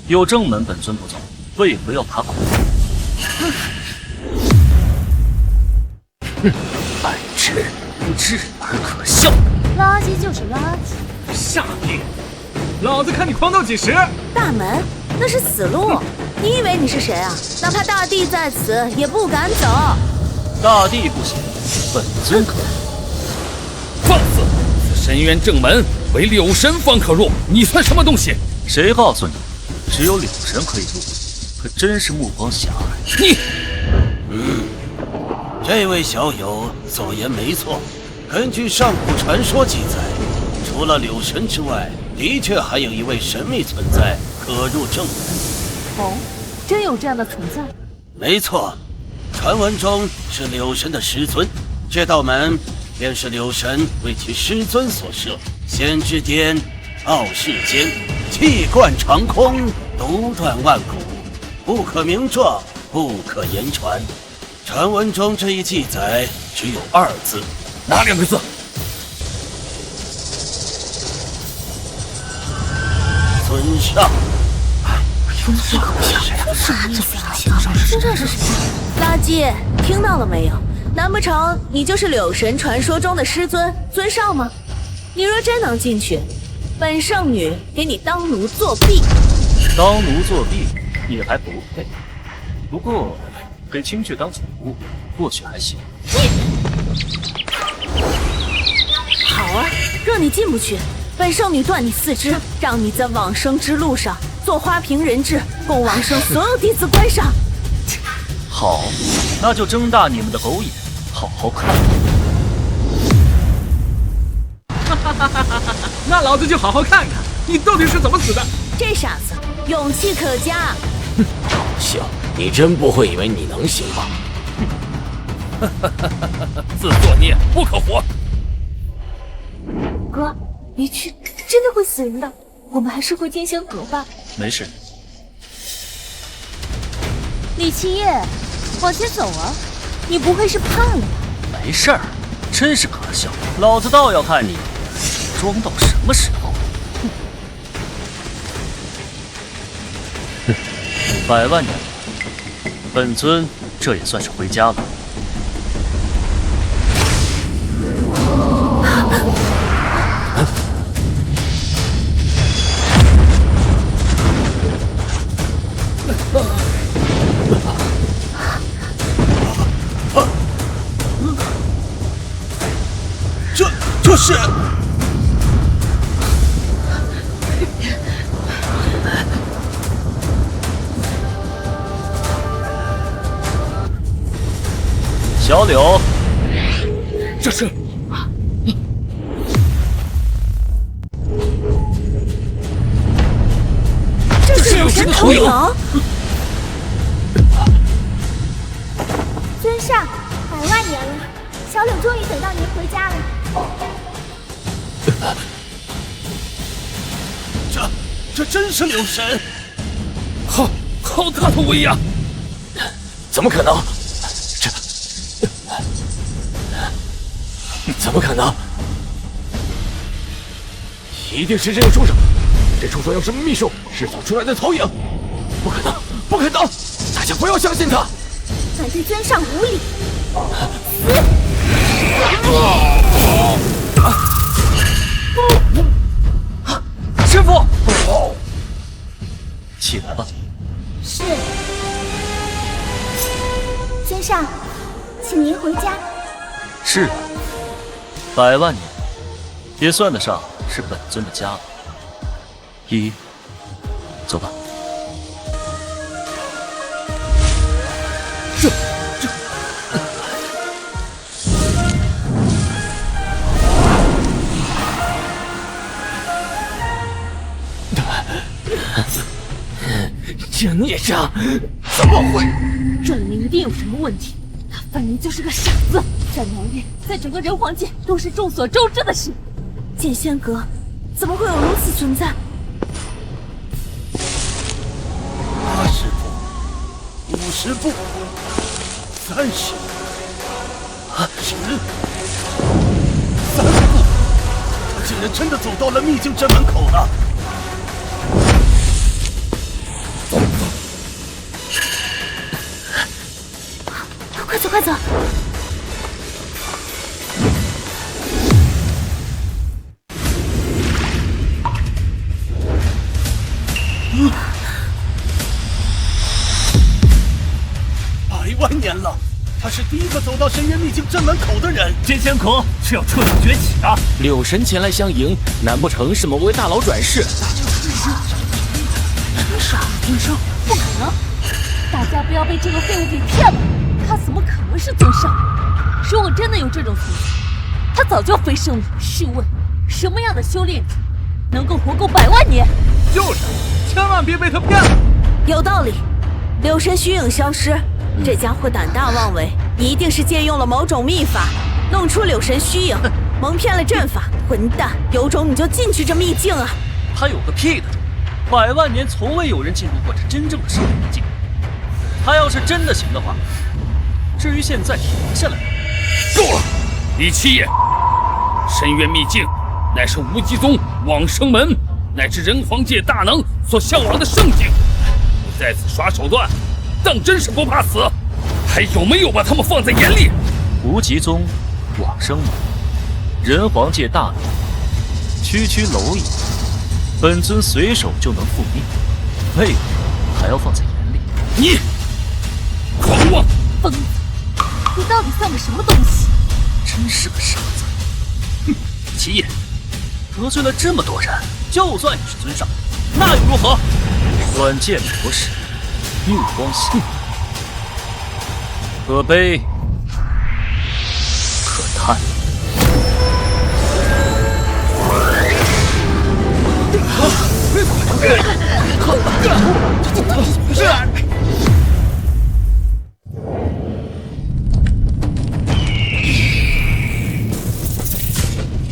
有正门本尊不走，为何要爬狗？爱之无知而可笑。垃圾就是垃圾。傻逼！老子看你狂斗几时？大门，那是死路。你以为你是谁啊？哪怕大帝在此，也不敢走。大帝不行，本尊可以。放肆！此深渊正门为柳神方可入，你算什么东西？谁告诉你，只有柳神可以入？可真是目光狭隘。你，这位小友所言没错。根据上古传说记载，除了柳神之外，的确还有一位神秘存在可入正门。哦，真有这样的存在？没错，传闻中是柳神的师尊，这道门便是柳神为其师尊所设。仙之巅，傲世间，气贯长空，独断万古，不可名状，不可言传。传闻中这一记载只有2字，哪2个字？尊上。尊上什么意思啊？尊上是谁？垃圾，听到了没有？难不成你就是柳神传说中的师尊尊上吗？你若真能进去，本圣女给你当奴作婢。当奴作婢也还不配，不过给青雀当宠物或许还行。好啊，若你进不去，本圣女断你4肢，让你在往生之路上做花瓶人质，供往生所有弟子观赏。好，那就睁大你们的狗眼，好好看。那老子就好好看看你到底是怎么死的。这傻子勇气可嘉。搞笑，你真不会以为你能行吧？自作孽不可活。哥，离去真的会死人的，我们还是回剑仙阁吧。没事。李七夜，往前走啊！你不会是怕了吧？没事儿，真是可笑。老子倒要看你装到什么时候。100万年了，本尊这也算是回家了。这是小柳，这是柳神投影。尊上，100万年了，小柳终于等到您回家了。这真是柳神！好大的威呀！怎么可能？怎么可能？一定是这个畜生！这畜生用什么秘术释放出来的投影？不可能，不可能！大家不要相信他！敢对尊上无礼！师傅，起来吧。是。尊上，请您回家。是啊，100万年，也算得上是本尊的家了。依依，走吧。这孽障，怎么会？这里面一定有什么问题。他分明就是个傻子，在南域，在整个人皇界都是众所周知的事。剑仙阁怎么会有如此存在？80步，50步，30，10，3步，竟然真的走到了秘境镇门口了。走，快走，快走！100万年了，他是第一个走到深渊秘境镇门口的人。剑仙阁是要彻底崛起啊！柳神前来相迎，难不成是某位大佬转世？尊上，不可能！大家不要被这个废物给骗了，他怎么可能是尊上？如果真的有这种存在，他早就飞升了。试问，什么样的修炼者能够活够100万年？就是，千万别被他骗了。有道理，柳神虚影消失，这家伙胆大妄为，一定是借用了某种秘法，弄出柳神虚影，蒙骗了阵法。混蛋，有种你就进去这秘境啊！他有个屁的种！100万年从未有人进入过这真正的深渊秘境。他要是真的行的话，至于现在停下来，够了！李七爷，深渊秘境乃是无极宗、往生门乃至人皇界大能所向往的圣境，你在此耍手段，当真是不怕死？还有没有把他们放在眼里？无极宗、往生门、人皇界大能，区区蝼蚁，本尊随手就能复命，为何还要放在眼里？你狂妄疯子！你到底算个什么东西？真是个傻子！哼，七爷，得罪了这么多人，就算你是尊上，那又如何？短剑博士，目光细，可悲可叹。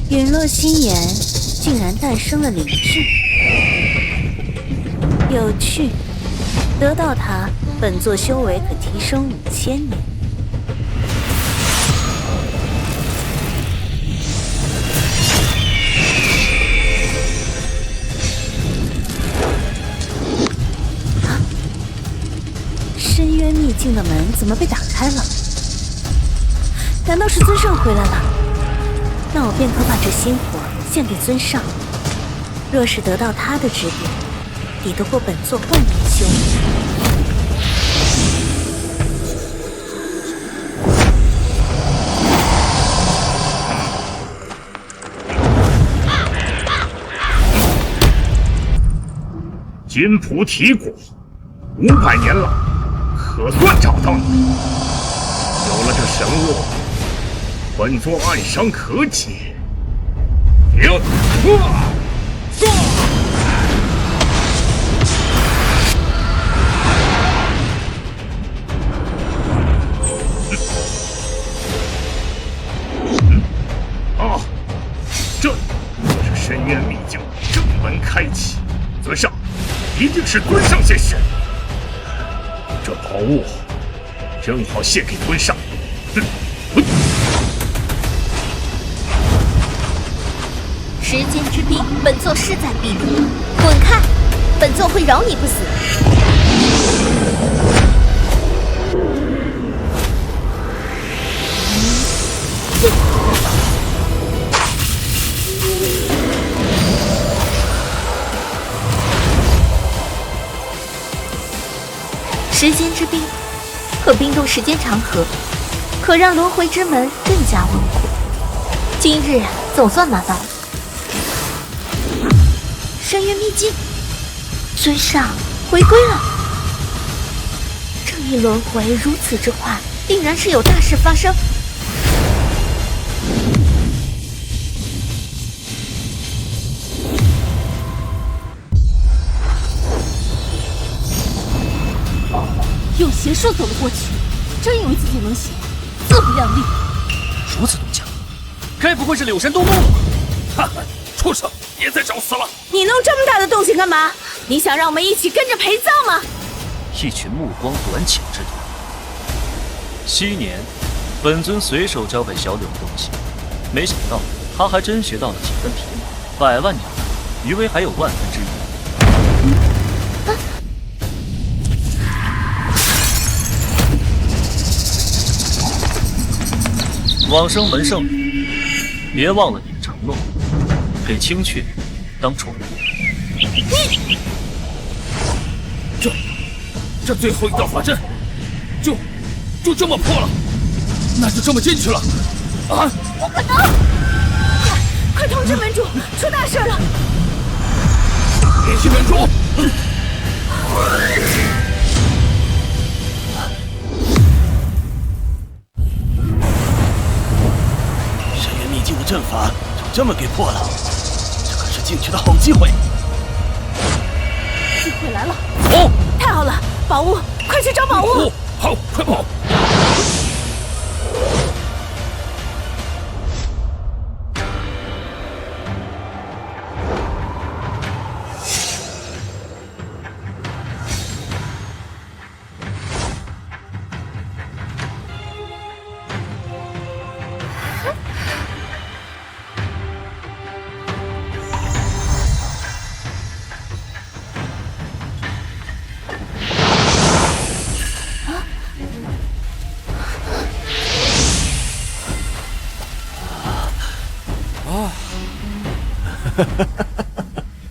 陨落心炎竟然诞生了灵智，有趣。得到它，本座修为可提升5000年。深渊秘境的门怎么被打开了？难道是尊上回来了？那我便可把这心火献给尊上。若是得到他的指点，抵得过本座万年修为。金菩提果，500年了，可算找到你。有了这神物，本座暗伤可解。这就是深渊秘境正门开启。尊上，一定是尊上先使。这宝物正好献给尊上。时间之壁，本座势在必得。滚开！本座会饶你不死。时间之冰，可冰冻时间长河，可让轮回之门更加稳固。今日总算拿到了。深渊秘境，尊上回归了。这一轮回如此之快，定然是有大事发生。用邪术走了过去，真以为自己能行？自不量力！如此动静，该不会是柳神动怒了吧？哈哈，畜生，别再找死了！你弄这么大的动静干嘛？你想让我们一起跟着陪葬吗？一群目光短浅之徒。昔年，本尊随手交给小柳的东西，没想到他还真学到了几分皮毛。100万年，余威还有1万分之一。往生门圣女，别忘了你的承诺，给青雀当宠物。这最后一道法阵，就这么破了，那就这么进去了。啊！不可能！快通知门主，出大事了！联系门主。深渊秘境的阵法就这么给破了，这可是进去的好机会。机会来了！走！太好了，宝物，快去找宝物！好，快跑！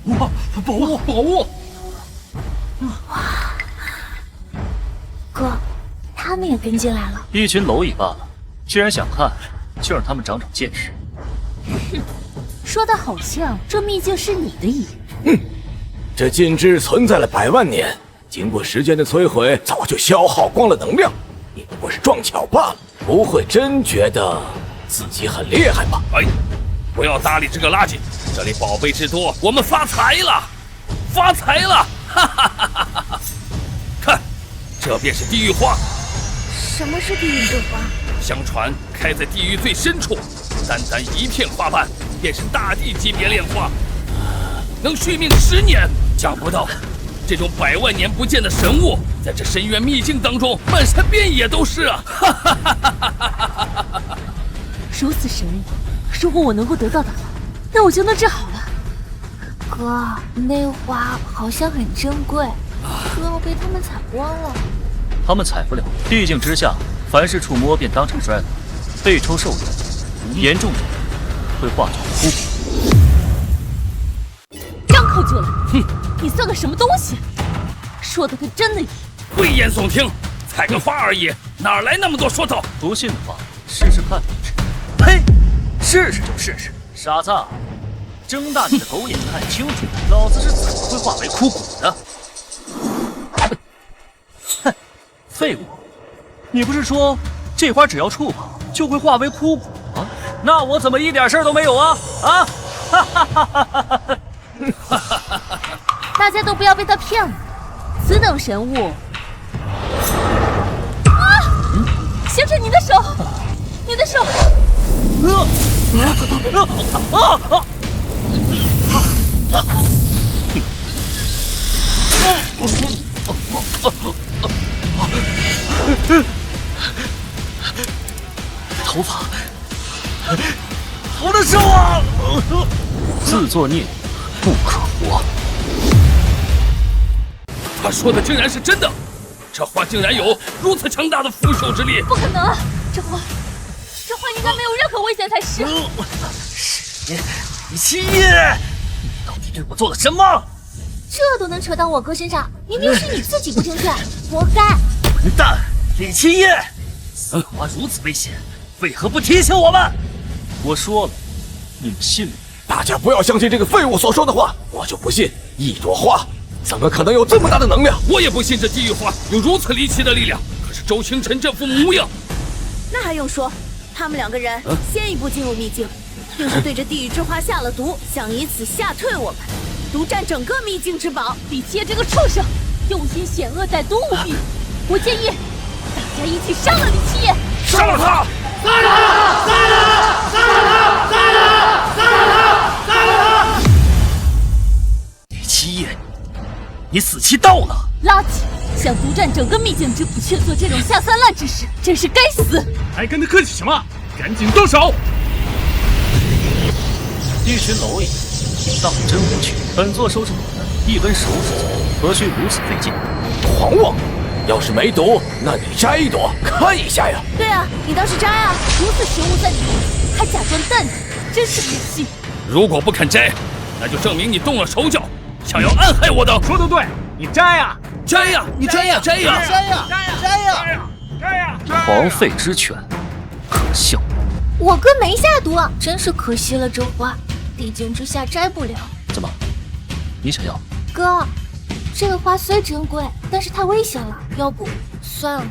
哇，宝物，宝物！哥，他们也跟进来了。一群蝼蚁罢了，既然想看，就让他们长长见识。哼，说的好像这秘境是你的一样。这禁制存在了100万年，经过时间的摧毁，早就消耗光了能量。你不过是撞巧罢了，不会真觉得自己很厉害吧？哎，不要搭理这个垃圾！这里宝贝之多，我们发财了，发财了！哈哈哈哈哈！看，这便是地狱花。什么是地狱之花？相传开在地狱最深处，单单一片花瓣便是大地级别炼化，能续命10年。想不到，这种100万年不见的神物，在这深渊秘境当中漫山遍野都是啊！哈哈哈哈哈哈！如此神物，如果我能够得到的话，那我就能治好了。哥，那花好像很珍贵，可要被他们采光了。他们采不了，地境之下，凡是触摸便当场摔倒，被抽受源，严重者会化作枯骨。张口就来！哼，你算个什么东西？说的跟真的一样。危言耸听，采个花而已，哪来那么多说头？不信的话，试试看。呸！试试就试试，傻子，睁大你的狗眼看清楚，老子是怎么会化为枯骨的？哼，废物！你不是说这花只要触碰就会化为枯骨吗？那我怎么一点事儿都没有啊？啊！哈哈哈哈哈哈！大家都不要被他骗了，此等神物。啊！先生，你的手，你的手！头发，我的手啊！自作孽不可活。他说的竟然是真的，这花竟然有如此强大的腐朽之力！不可能，这花应该没有任何危险才是。李七夜，你到底对我做了什么？这都能扯到我哥身上，明明是你自己不听劝，活该！混蛋，李七夜，此花如此危险，为何不提醒我们？我说了，你们信吗？大家不要相信这个废物所说的话，我就不信一朵花怎么可能有这么大的能量？我也不信这地狱花有如此离奇的力量。可是周清晨这副模样，那还用说？他们2个人先一步进入秘境，定是对这地狱之花下了毒，想以此吓退我们，独占整个秘境之宝。李七夜这个畜生，用心险恶，歹毒无比。我建议大家一起杀了李七夜。杀了他！杀了他！杀了他！杀了他！杀了他！杀了他！杀了他！李七夜，你死期到了！垃圾，想独占整个秘境之宝，却做这种下三滥之事，真是该死！还跟他客气什么？赶紧动手！一群蝼蚁，当真无趣。本座收拾你们一根手指头，何须如此费劲？狂妄！要是没毒，那你摘一朵看一下呀。对啊，你倒是摘啊！如此食物在你面前，还假装淡定，真是可惜。如果不肯摘，那就证明你动了手脚，想要暗害我的。说得对，你摘呀，摘呀，你摘呀，摘呀，摘呀，摘呀，摘呀！狂吠之犬，可笑。我哥没下毒，真是可惜了，这花地境之下摘不了。怎么？你想要？哥，这个花虽珍贵，但是太危险了，要不算了。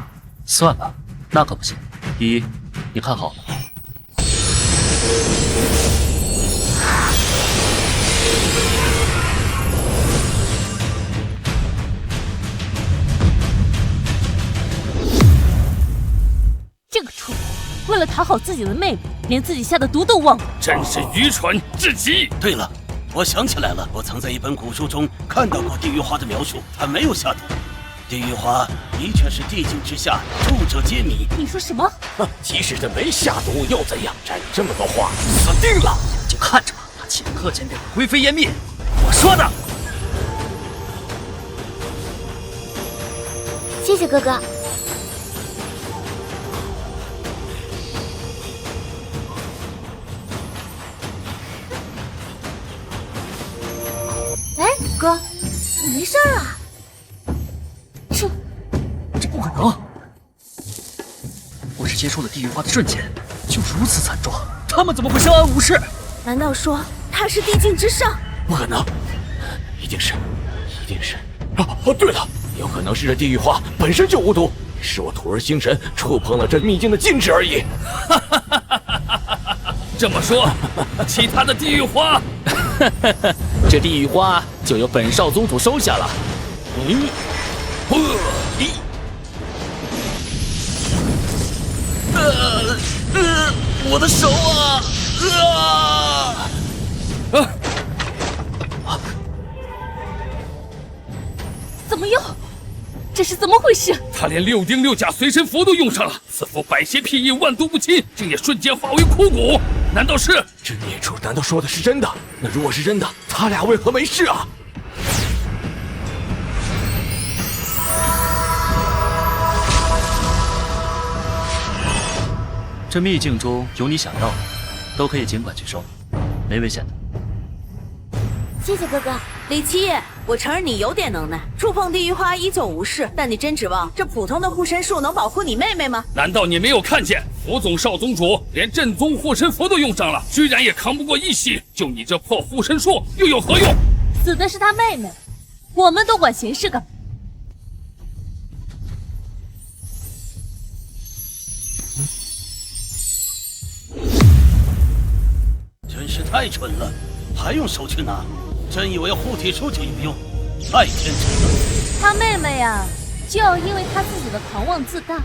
算了，那可不行。依依，你看好了。这个畜生，为了讨好自己的妹妹，连自己下的毒都忘了，真是愚蠢至极。对了，我想起来了，我曾在一本古书中看到过地狱花的描述，它没有下毒。地狱花的确是地境之下众者皆迷。你说什么？即使这没下毒又怎样？摘这么多花，死定了！就看着吧，他顷刻间便会灰飞烟灭。我说的。谢谢哥哥。哎，哥，你没事啊？这不可能！我只接触了地狱花的瞬间，就如此惨状，他们怎么会相安无事？难道说他是地境之上？不可能，一定是。对了，有可能是这地狱花本身就无毒，是我徒儿星辰触碰了这秘境的禁制而已。这么说，其他的地狱花，这地狱花就由本少宗主收下了。我的手怎么又？这是怎么回事？他连6丁6甲随身符都用上了，此符百邪辟疫，万毒不侵，竟也瞬间化为枯骨。难道是？这孽畜难道说的是真的？那如果是真的，他俩为何没事啊？这秘境中有你想要的，都可以尽管去收，没危险的。谢谢哥哥。李七，我承认你有点能耐，触碰地狱花依旧无事，但你真指望这普通的护身术能保护你妹妹吗？难道你没有看见符总少宗主连正宗护身符都用上了，居然也扛不过一袭？就你这破护身术又有何用？死的是他妹妹，我们多管闲事干嘛？真是太蠢了，还用手去拿？真以为护体术就有用？太天真了！他妹妹呀，就要因为他自己的狂妄自大，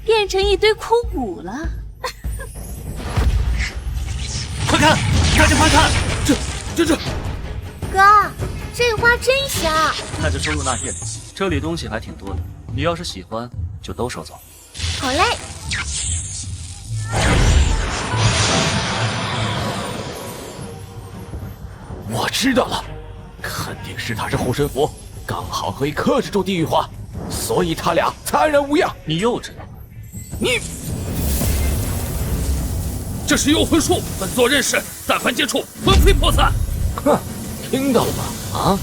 变成一堆枯骨了。快看，大家快看，这！哥，这花真香。看着收入那页子，这里东西还挺多的，你要是喜欢，就都收走。好嘞。我知道了，肯定是他这护身符刚好可以克制住地狱花，所以他俩才安然无恙。你又知道？你这是幽魂术，本座认识，但凡接触，魂飞魄散。哼，听到了吗？啊，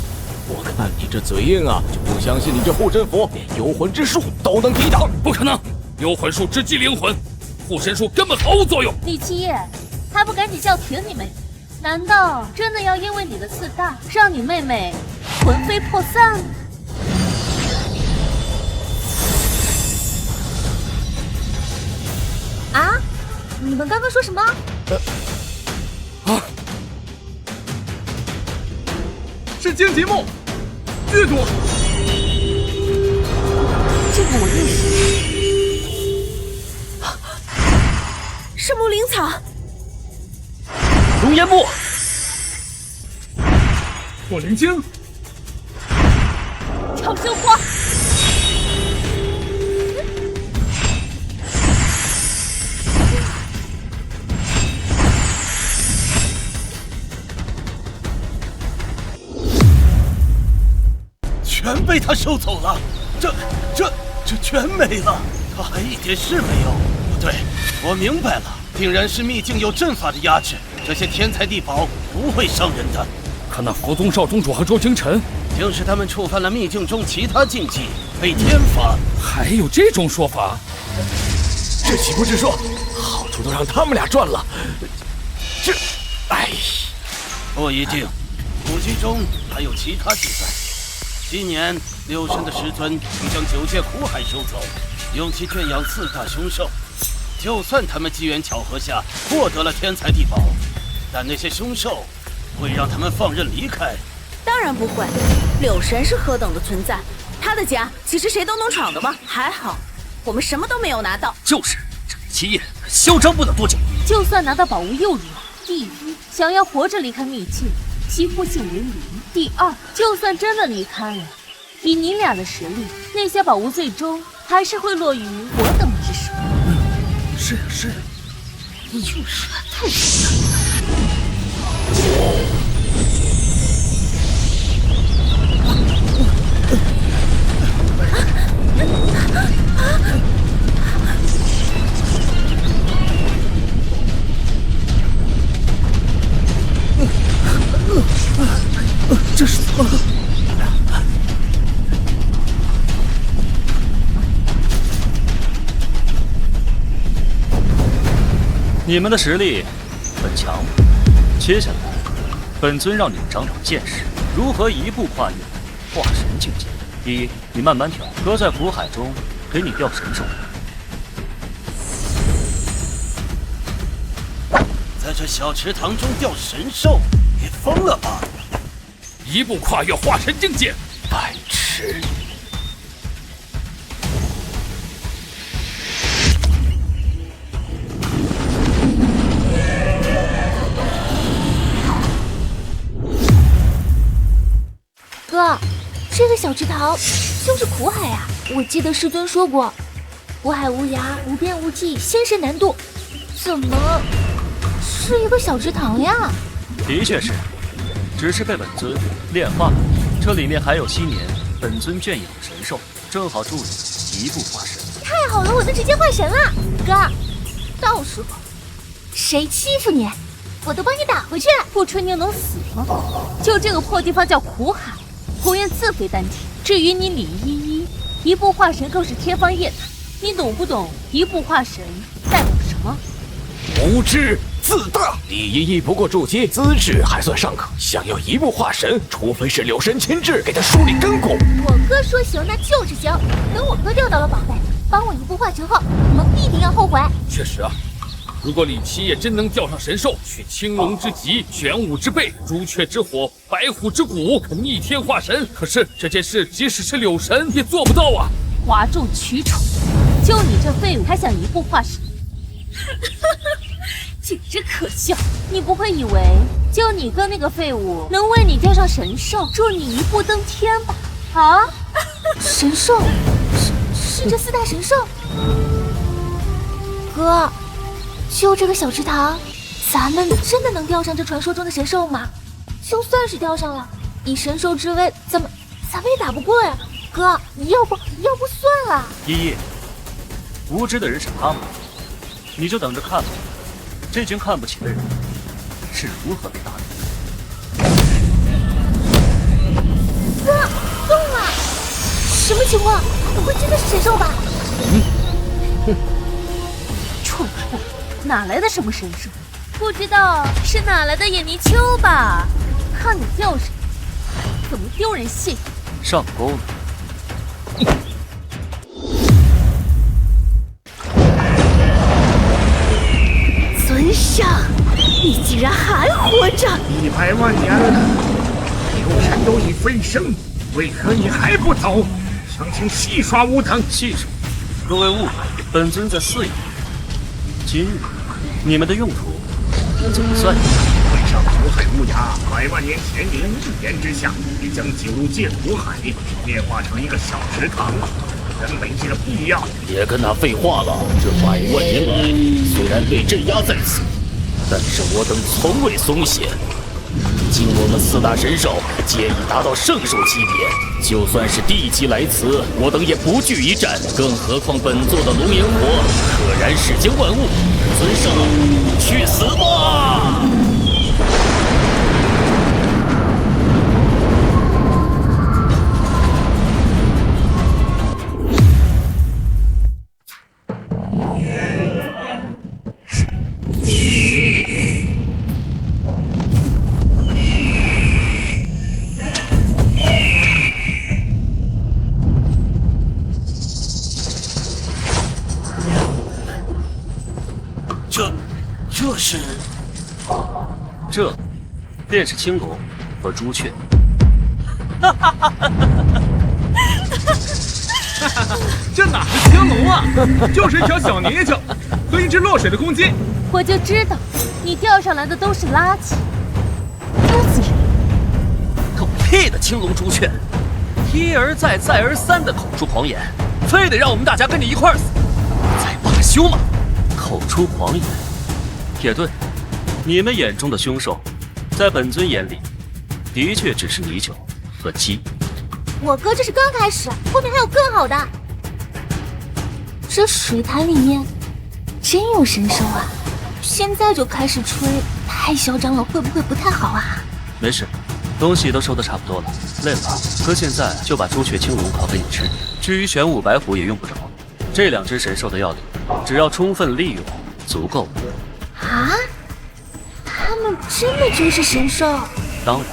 我看你这嘴硬啊，就不相信你这护身符连幽魂之术都能抵挡。不可能，幽魂术直击灵魂，护身术根本毫无作用。李七夜，还不赶紧叫停你妹妹？难道真的要因为你的自大，让你妹妹魂飞魄散？啊？你们刚刚说什么？是荆棘木，剧毒。这个我认识。是木灵草。龙烟木，火灵晶，长生花，被他收走了，这全没了，他还一点事没有。不对，我明白了，定然是秘境有阵法的压制，这些天材地宝不会伤人的。可那福宗少宗主和周星辰，竟是他们触犯了秘境中其他禁忌，被天罚。还有这种说法？这岂不是说好处都让他们俩赚了？不一定，古籍中还有其他记载。今年六神的师尊会将9界苦海收走，用其圈养4大凶兽。就算他们机缘巧合下获得了天材地宝，但那些凶兽会让他们放任离开？当然不会。柳神是何等的存在，他的家岂是谁都能闯的吗？还好，我们什么都没有拿到。就是这李七夜嚣张不了多久。就算拿到宝物又如何？第一，想要活着离开秘境，几乎性为零。第二，就算真的离开了，以你俩的实力，那些宝物最终还是会落于我等之手。是，就是太神了。这是怎么了？你们的实力很强，接下来本尊让你们长长见识，如何一步跨越化神境界。第一，你慢慢跳，搁在苦海中给你钓神兽。在这小池塘中钓神兽，你疯了吧？一步跨越化神境界，白痴！哥，这个小池塘就是苦海啊！我记得师尊说过，苦海无涯，无边无际，仙神难渡。怎么是一个小池塘呀？的确是，只是被本尊炼化了。这里面还有7年本尊圈养的神兽，正好助你一步化神。太好了，我能直接换神了！哥，到时候谁欺负你，我都帮你打回去。不吹牛能死吗？就这个破地方叫苦海，红颜自废丹田。至于你李依依，一步化神更是天方夜谭。你懂不懂一步化神代表什么？无知自大。李依依不过筑基，资质还算尚可，想要一步化神，除非是柳神亲自给他梳理根骨。我哥说行，那就是行。等我哥钓到了宝贝，帮我一步化神后，你们必定要后悔。确实啊，如果李七夜真能钓上神兽，取青龙之脊、玄武之背、朱雀之火、白虎之骨，逆天化神，可是这件事即使是柳神也做不到啊！哗众取宠，就你这废物还想一步化神？简直可笑！你不会以为就你哥那个废物能为你钓上神兽，助你一步登天吧？啊？神兽？是这4大神兽？哥，就这个小池塘，咱们真的能钓上这传说中的神兽吗？就算是钓上了，以神兽之威，咱们也打不过呀。哥，要不算了。依依，无知的人是他们，你就等着看吧。这群看不起的人是如何被打倒。哥，动了！什么情况？不会真的是神兽吧？蠢货，哪来的什么神兽？不知道是哪来的眼泥鳅吧？看你钓什么，怎么丢人现眼？上钩了。尊上，你竟然还活着！100万年了，六神都已飞升，为何你还不走？详情戏耍吾等！戏耍？各位误会，本尊在4野。今日你们的用途怎么算？会上苦海无涯，100万年前您一言之下，已将9界苦海炼化成一个小池塘。真没这个必要。别跟他废话了，这100万年来虽然被镇压在此，但是我等从未松懈。经我们4大神兽皆已达到圣兽级别，就算是地级来此，我等也不惧一战。更何况本座的龙炎火可燃世间万物，尊圣去死吧！这是，这便是青龙和朱雀。这哪是青龙啊，就是一条小泥鳅和一只落水的公鸡。我就知道，你钓上来的都是垃圾。鸽子人，狗屁的青龙朱雀，一而再再而三的口出狂言，非得让我们大家跟你一块儿死，在罢休吗？口出狂言。也对，你们眼中的凶兽，在本尊眼里，的确只是泥鳅和鸡。我哥这是刚开始，后面还有更好的。这水潭里面真有神兽啊！现在就开始吹，太嚣张了，会不会不太好啊？没事，东西都收得差不多了，累了吧？哥现在就把朱雀、青龙烤给你吃。至于玄武、白虎也用不着，这2只神兽的药力，只要充分利用，足够了。啊？他们真的就是神兽？当然。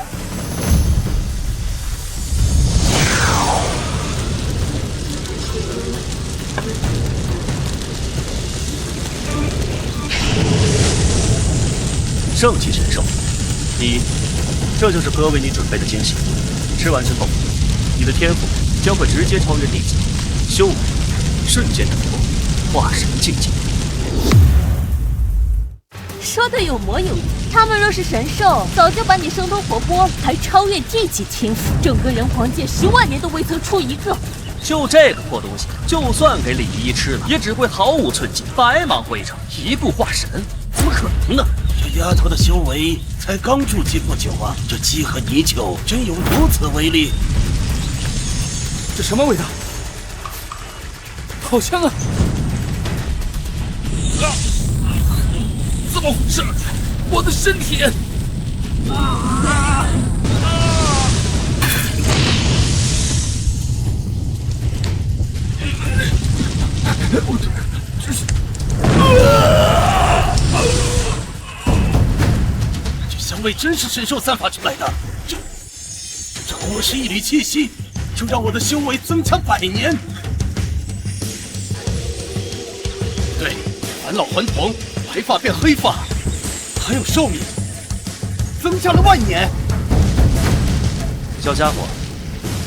圣级神兽，第一，这就是哥为你准备的惊喜。吃完之后，你的天赋将会直接超越地级，修为瞬间突破化神境界。说的有模有样，他们若是神兽，早就把你生吞活剥，还超越地级天赋，整个人皇界10万年都未曾出一个。就这个破东西，就算给李依依吃了，也只会毫无寸进，白忙活一场，一步化神，怎么可能呢？这丫头的修为才刚筑基不久啊，这鸡和泥鳅真有如此威力？这什么味道？好香啊！怎么回事？我的身体！这香味真是神兽散发出来的，这不过是一缕气息，就让我的修为增强100年。对，返老还童，白发变黑发，还有寿命增加了10000年。小家伙，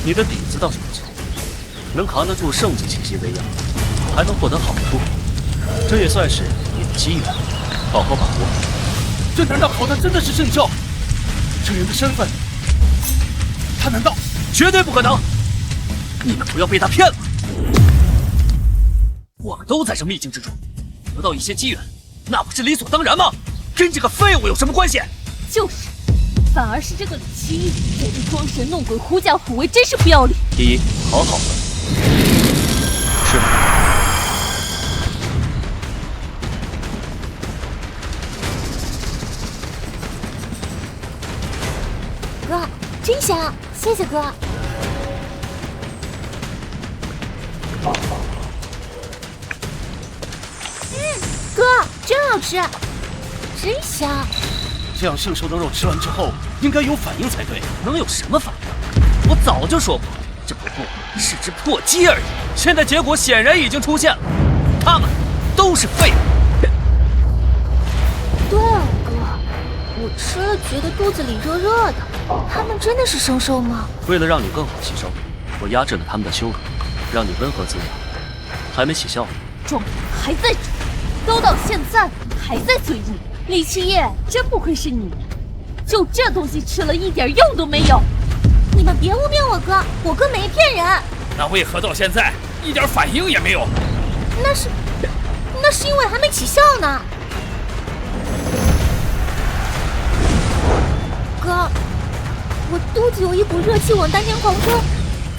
你的底子倒是不错，能扛得住圣级气息威压，还能获得好处，这也算是你的机缘，好好把握。这难道考的真的是圣兽？这人的身份，他难道……绝对不可能！你们不要被他骗了。我们都在这秘境之中，得到一些机缘，那不是理所当然吗？跟这个废物有什么关系？就是，反而是这个李奇义在这装神弄鬼、狐假虎威，真是不要脸。第一，好好的是吗？哥，真香，谢谢哥。哥，真好吃，真香。这样圣兽的肉吃完之后，应该有反应才对。能有什么反应？我早就说过，这不过是只破鸡而已。现在结果显然已经出现了，他们都是废物。对啊，哥，我吃了觉得肚子里热热的。他们真的是生兽吗？为了让你更好吸收，我压制了他们的修为，让你温和滋养。还没起效呢。壮还在这，都到现在还在嘴硬。李七夜，真不愧是你，就这东西吃了一点用都没有。你们别污蔑我哥，我哥没骗人。那为何到现在一点反应也没有？那是因为还没起效呢。哥，我肚子有一股热气往丹田狂奔，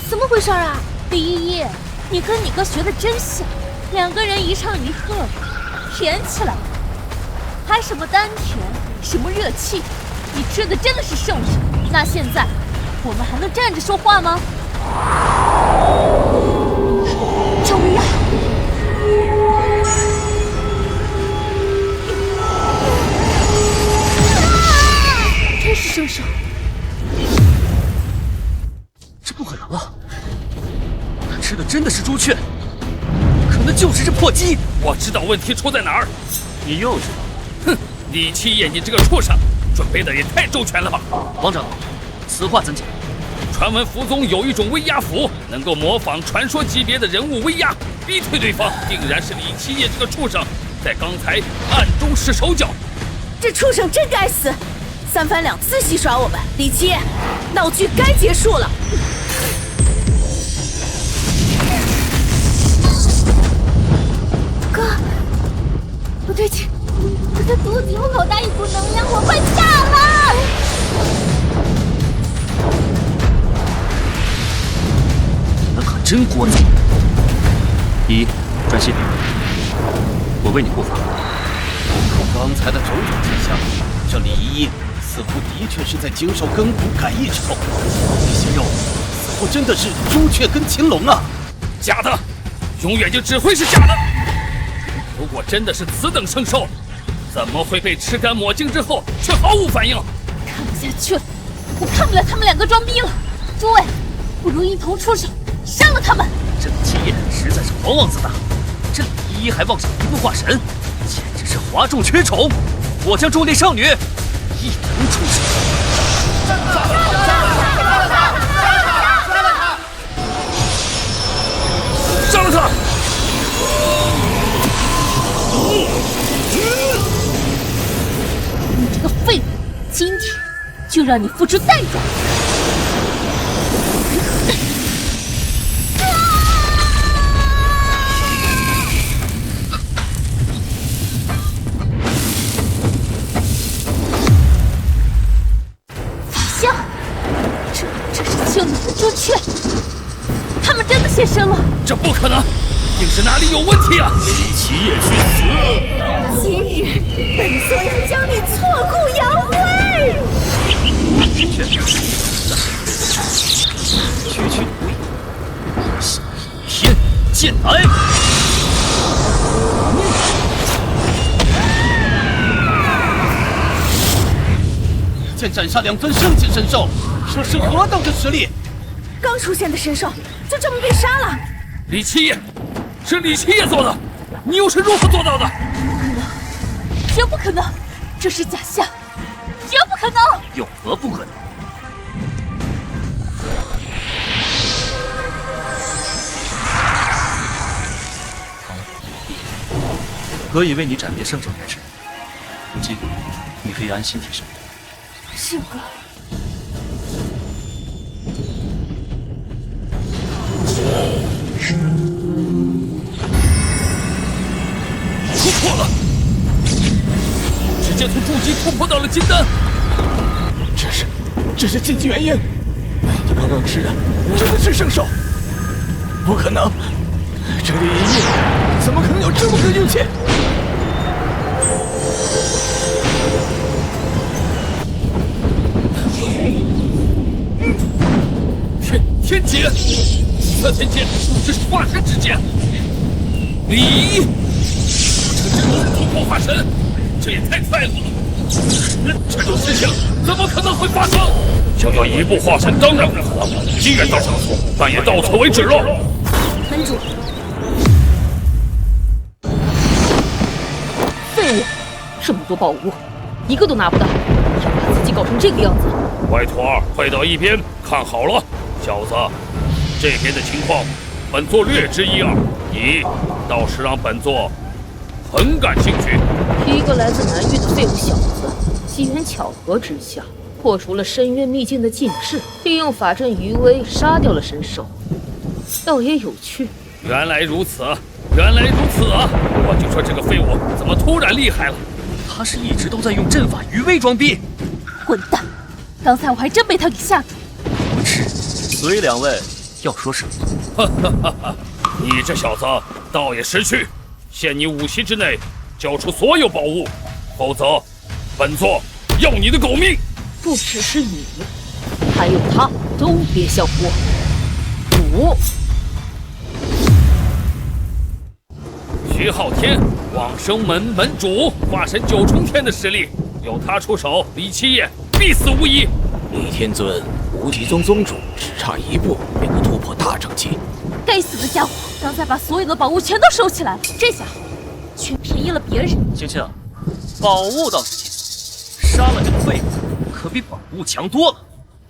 怎么回事啊？李依依，你跟你哥学的真像，两个人一唱一和的，甜起来了。还什么丹田，什么热气，你吃的真的是圣上。那现在我们还能站着说话吗？赵薇娅，真是圣上！这不可能啊！他吃的真的是朱雀，可能就是这破鸡。我知道问题出在哪儿。你又知道？哼，李七夜，你这个畜生，准备的也太周全了吧！王长老，此话怎讲？传闻符宗有一种威压符，能够模仿传说级别的人物威压，逼退对方。定然是李七夜这个畜生，在刚才暗中使手脚。这畜生真该死，三番两次戏耍我们。李七夜，闹剧该结束了。哥，不对劲，我的肚子有好大一股能量，我快炸了！那可真聒噪。依依，专心，我为你护法。刚才的种种迹象，这李依依似乎的确是在经受根骨改易之后，这些肉似乎真的是朱雀跟青龙啊！假的，永远就只会是假的。如果真的是此等圣兽，怎么会被吃干抹净之后却毫无反应？看不下去了，我看不了他们两个装逼了。诸位，不如一同出手杀了他们！这李七夜实在是狂妄自大，这李依依还妄想一步化神，简直是哗众取宠。我将众烈少女一同出手。杀了他！你这个废物，今天就让你付出代价！法相，这是青龙的朱雀，他们真的现身了！这不可能，一定是哪里有问题啊！李七夜去死！今日本座要将你挫骨扬灰！区区无影，天剑来！见斩杀2尊圣级神兽，这是何等的实力！刚出现的神兽就这么被杀了？李七夜，是李七夜做的，你又是如何做到的？绝不可能，这是假象，绝不可能！有何不可能？可以为你斩灭圣兽之事，如今你可以安心提升。是哥。突破了，直接从筑基突破到了金丹。这是禁忌原因。他刚刚吃的真的是圣兽，不可能！这李依依怎么可能有这么个运气？天劫，这天劫，这是化神之劫。李依依，这真的是突破化神，这也太快了！这种事情怎么可能会发生？想要一步化神，当然不可能。既然到此，但也到此为止了。门主，废物，这么多宝物，一个都拿不到，还把自己搞成这个样子。歪徒儿，快到一边看好了，小子，这边的情况，本座略知一二，你倒是让本座很感兴趣。一个来自南域的废物小子，机缘巧合之下破除了深渊秘境的禁制，利用法阵余威杀掉了神兽，倒也有趣。原来如此，原来如此啊！我就说这个废物怎么突然厉害了？他是一直都在用阵法余威装逼。混蛋，刚才我还真被他给吓住。不是，所以两位要说什么？你这小子道也识趣，限你5息之内交出所有宝物，否则本座要你的狗命！不只是你，还有他，都别想活！赌！徐浩天，往生门门主，化身9重天的实力，有他出手，李七夜必死无疑。李天尊，无极宗宗主只差1步便能突破大正境。该死的家伙，刚才把所有的宝物全都收起来了，这下却便宜了别人。青青，宝物倒是轻松，杀了这个废物可比宝物强多了。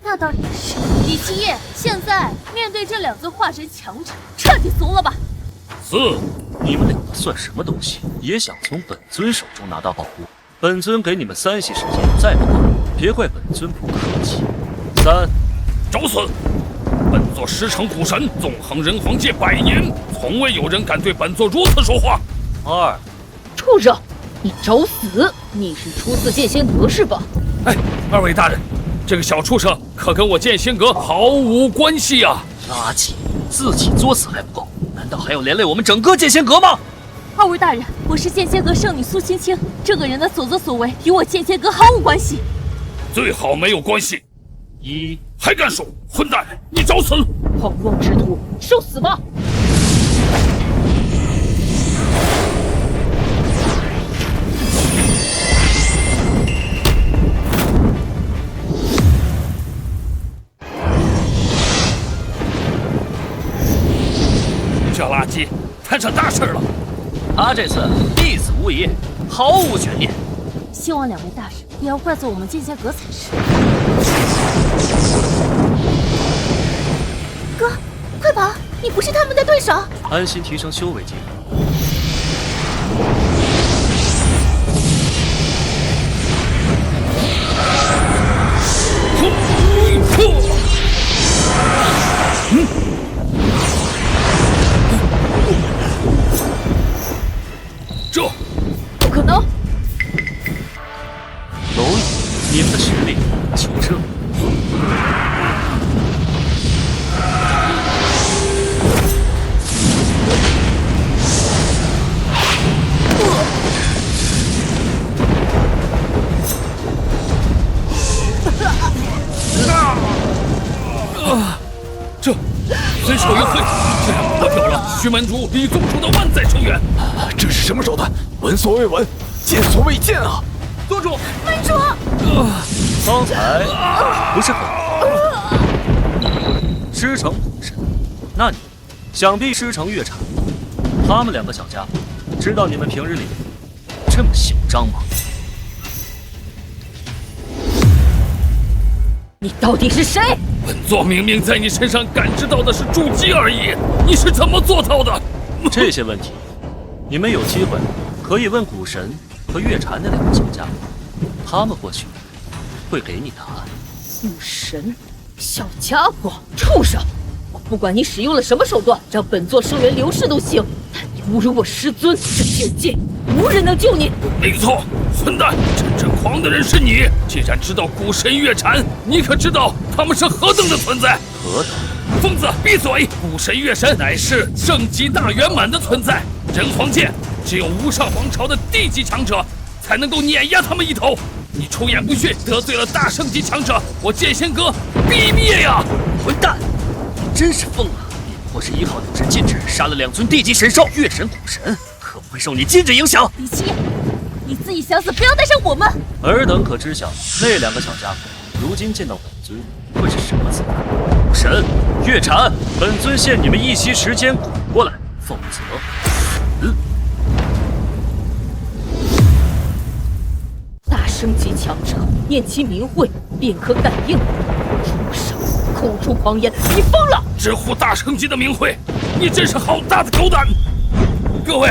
那当然是。李七夜，现在面对这2尊化神强者，彻底怂了吧？你们两个算什么东西？也想从本尊手中拿到宝物？本尊给你们3息时间，再不够，别怪本尊不客气。3，找死！本座10成古神，纵横人皇界100年，从未有人敢对本座如此说话。2，畜生，你找死！你是初次剑仙阁是吧？哎，2位大人，这个小畜生可跟我剑仙阁毫无关系啊！垃圾，自己作死还不够，难道还要连累我们整个剑仙阁吗？2位大人，我是剑仙阁圣女苏青青，这个人的所作所为与我剑仙阁毫无关系。最好没有关系。1，还敢说，混蛋，你找死！狂妄之徒，受死吧！这垃圾摊上大事了，他这次必死无疑，毫无悬念。希望2位大人不要怪罪我们剑仙阁才是。哥，快跑！你不是他们的对手。安心提升修为即可。这不可能！蝼蚁，你们的实力就这？这随手一挥，竟然破掉了徐门主李宗主的万载圣元。这是什么手段？闻所未闻，见所未见啊！宗主，门主，方才不是师承古神，那你想必师承月禅。他们2个小家伙，知道你们平日里这么嚣张吗？你到底是谁？本座明明在你身上感知到的是筑基而已，你是怎么做到的？这些问题，你们有机会可以问古神和月禅那2个小家伙，他们或许会给你答案。古神，小家伙，畜生！我不管你使用了什么手段，让本座圣元流逝都行，但你侮辱我师尊，这境界无人能救你。没错，混蛋！真正狂的人是你。既然知道古神月禅，你可知道他们是何等的存在？何等？疯子，闭嘴！古神月神乃是圣级大圆满的存在，人皇界只有无上皇朝的地级强者才能够碾压他们一头。你出言不逊，得罪了大圣级强者，我剑仙阁必灭呀！混蛋！你真是疯了！你不过是依靠斗神禁制杀了2尊地级神兽，月神、古神可不会受你禁制影响。李七，你自己想死，不要带上我们。尔等可知晓，那2个小家伙如今见到本尊会是什么滋味？古神、月禅，本尊限你们1息时间滚过来，否则死！大圣级强者念其名讳，便可感应。畜生，口出狂言，你疯了！直呼大圣级的名讳，你真是好大的狗胆！各位，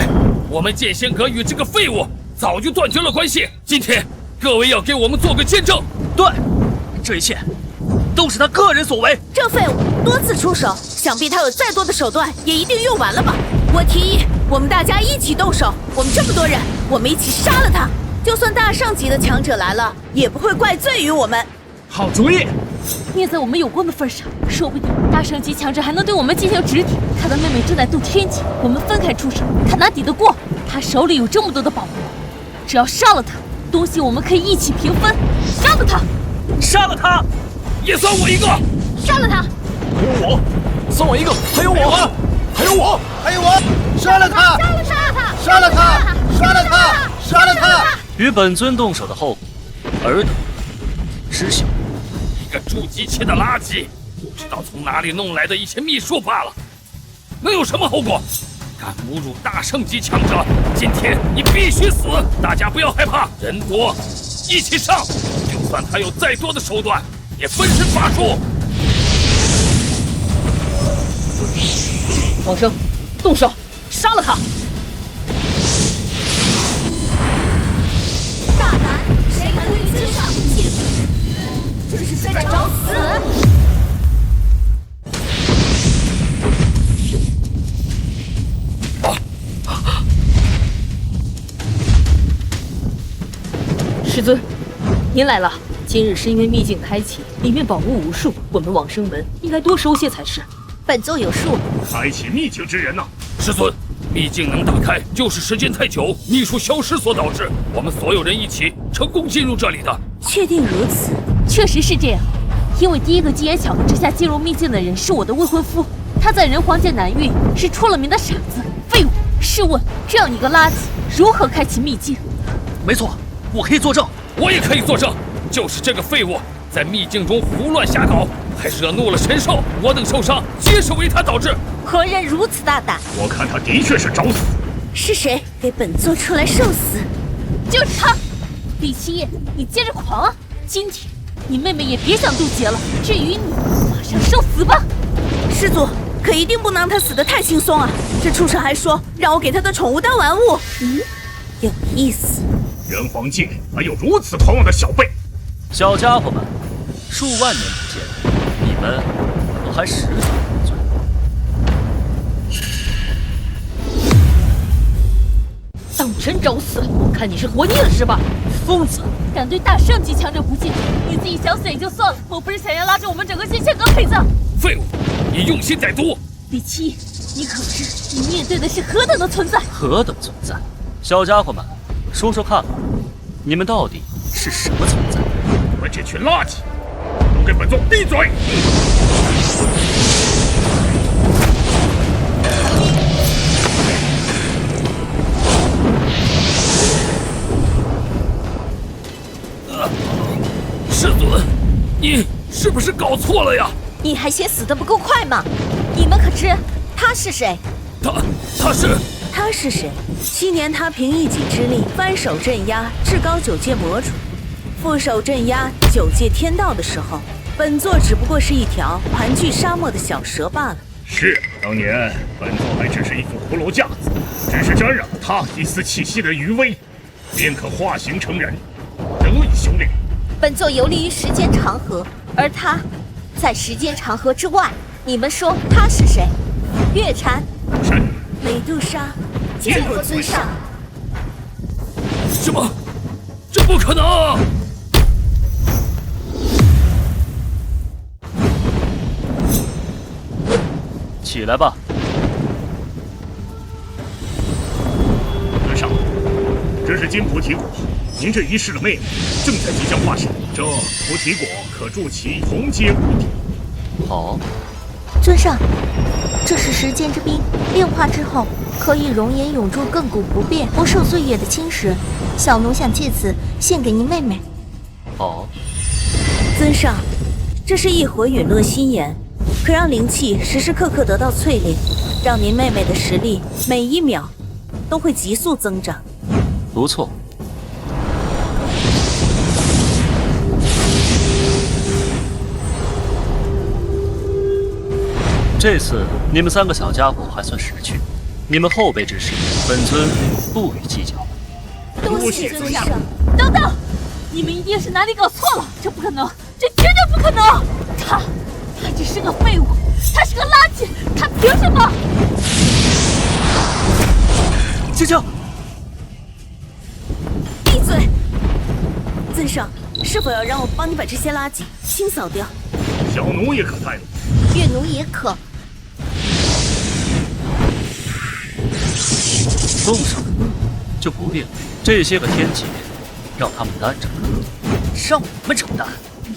我们剑仙阁与这个废物早就断绝了关系。今天，各位要给我们做个见证。对，这一切都是他个人所为。这废物多次出手，想必他有再多的手段，也一定用完了吧？我提议，我们大家一起动手。我们这么多人，我们一起杀了他。就算大圣级的强者来了，也不会怪罪于我们。好主意。念在我们有功的份上，说不定大圣级强者还能对我们进行指点。他的妹妹正在斗天劫，我们分开出手，他哪抵得过？他手里有这么多的宝物，只要杀了他，东西我们可以一起平分。杀了他！杀了他！也算我一个！杀了他！还有我，算我一个！还有我，还有我，还有我！杀了他！杀了他！杀了他！杀了他！杀了他！与本尊动手的后果，尔等知晓。一个筑基期的垃圾，不知道从哪里弄来的一些秘术罢了，能有什么后果？敢侮辱大圣级强者，今天你必须死！大家不要害怕，人多一起上，就算他有再多的手段，也分身乏术。王生，动手，杀了他！大胆，谁敢对尊上不敬？这是在找死！师尊，您来了。今日深渊秘境开启，里面宝物无数，我们往生门应该多收些才是。本座有数。开启秘境之人呢？师尊，秘境能打开，就是时间太久，秘术消失所导致。我们所有人一起成功进入这里的。确定如此？确实是这样，因为第一个机缘巧合之下进入秘境的人是我的未婚夫，他在人皇界南域是出了名的傻子、废物。试问，这样一个垃圾如何开启秘境？没错，我可以作证。我也可以作证，就是这个废物在秘境中胡乱瞎搞，还惹怒了神兽，我等受伤皆是为他导致。何人如此大胆？我看他的确是找死。是谁给本座出来受死？就是他！李七夜，你接着狂啊！今天你妹妹也别想渡劫了，至于你，马上受死吧！师祖，可一定不能让他死得太轻松啊！这畜生还说让我给他的宠物当玩物，有意思。人皇界还有如此狂妄的小辈！小家伙们，数万年不见，你们可还识得本尊？当真找死！我看你是活腻了是吧？疯子，敢对大圣级强者不敬，你自己想死也就算了，我不是想要拉着我们整个仙仙阁陪葬！废物，你用心歹毒！李七，你可知你面对的是何等的存在？何等存在？小家伙们，说说看吧，你们到底是什么存在？你们这群垃圾，都给本座闭嘴！师尊，你是不是搞错了呀？你还嫌死得不够快吗？你们可知他是谁？他是谁？7年他凭一己之力翻手镇压至高9阶魔主，副手镇压9阶天道的时候，本座只不过是一条盘踞沙漠的小蛇罢了。是，当年本座还只是一副骷髅架子，只是沾染了他一丝气息的余威，便可化形成人，得以修炼。本座游历于时间长河，而他在时间长河之外。你们说他是谁？月禅、美杜莎，见过尊上。什么？这不可能！起来吧。尊上，这是金菩提果，您这一世的妹妹正在即将化身，这菩提果可助其同阶无敌。好。尊上，这是时间之冰，炼化之后可以容颜永驻，亘古不变，不受岁月的侵蚀。小奴想借此献给您妹妹。好。尊上，这是一火陨落心炎，可让灵气时时刻刻得到淬炼，让您妹妹的实力每1秒都会急速增长。不错。这次你们3个小家伙还算识趣，你们后辈之事，本尊不予计较。多谢尊上。等等，你们一定是哪里搞错了，这不可能，这绝对不可能！他只是个废物，他是个垃圾，他凭什么？静静，闭嘴！尊上，是否要让我帮你把这些垃圾清扫掉？小奴也可带路，月奴也可。奉上就不必了，这些个天劫让他们担着。让我们承担？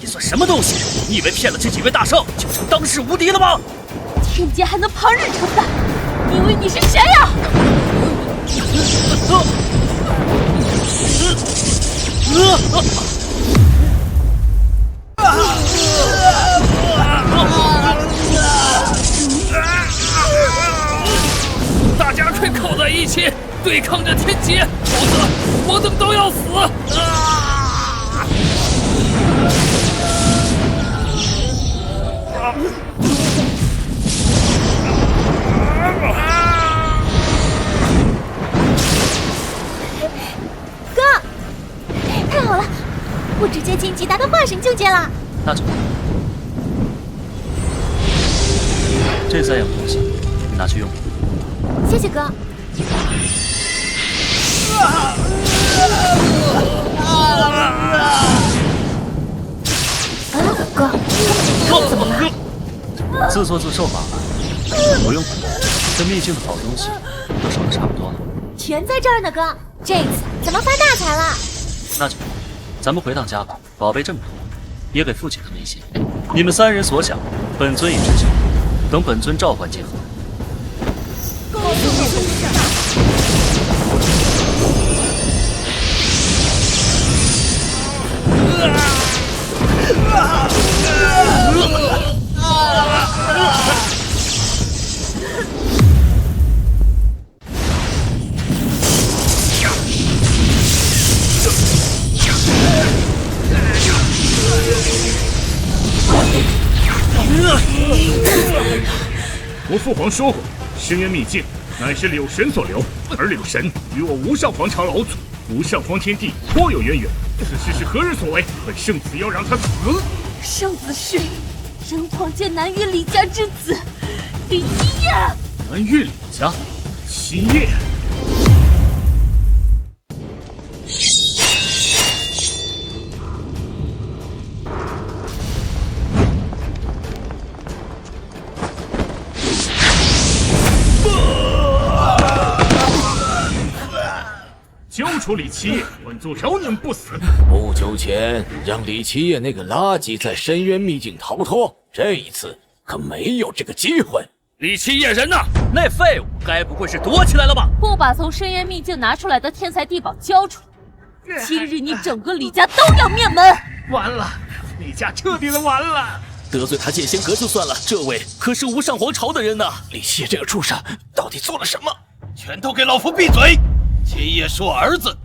你算什么东西？你以为骗了这几位大圣就成当世无敌了吗？天劫还能旁人承担？你以为你是谁呀？大家快靠在一起，对抗这天劫，否则我们都要死！哥，太好了，我直接晋级达到化神境界了。那就这3样东西，你拿去用。谢谢哥。哥，怎么了？自作自受罢了，不用管。这秘境的好东西都收的差不多了，全在这儿呢，哥。这次咱们发大财了。那就咱们回趟家吧。宝贝这么多，也给父亲他们一些。你们3人所想，本尊已知晓。等本尊召唤结合。恭喜尊上！我父皇说过，深渊秘境乃是柳神所留，而柳神与我无上皇朝老祖无上皇天帝颇有渊源。此事是何人所为？本圣子要让他死！圣子是人皇界南域李家之子李七夜。南域李家，七夜。交出李七夜，本座饶您不死。不久前让李七夜那个垃圾在深渊秘境逃脱，这一次可没有这个机会。李七夜人呢？那废物该不会是躲起来了吧？不把从深渊秘境拿出来的天才地宝交出来，今日你整个李家都要灭门！完了，李家彻底的完了。得罪他剑仙阁就算了，这位可是无上皇朝的人呐！李七夜这个畜生到底做了什么？全都给老夫闭嘴！七夜是我儿子，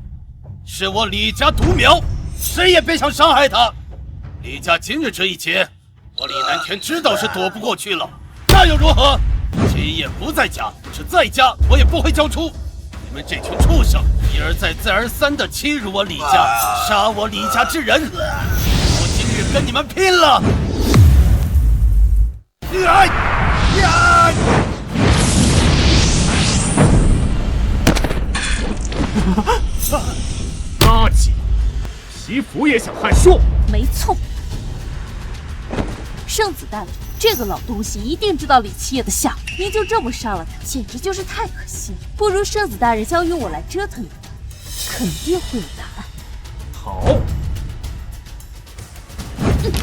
是我李家独苗，谁也别想伤害他。李家今日这一劫，我李南天知道是躲不过去了，那又如何？七夜不在家，是在家我也不会交出。你们这群畜生，一而再再而三地欺辱我李家，杀我李家之人，我今日跟你们拼了！垃圾！皮肤也想害恕？没错。圣子大人，这个老东西一定知道李七夜的下落，您就这么杀了他，简直就是太可惜了。不如圣子大人交与我来折腾一番，肯定会有答案。好。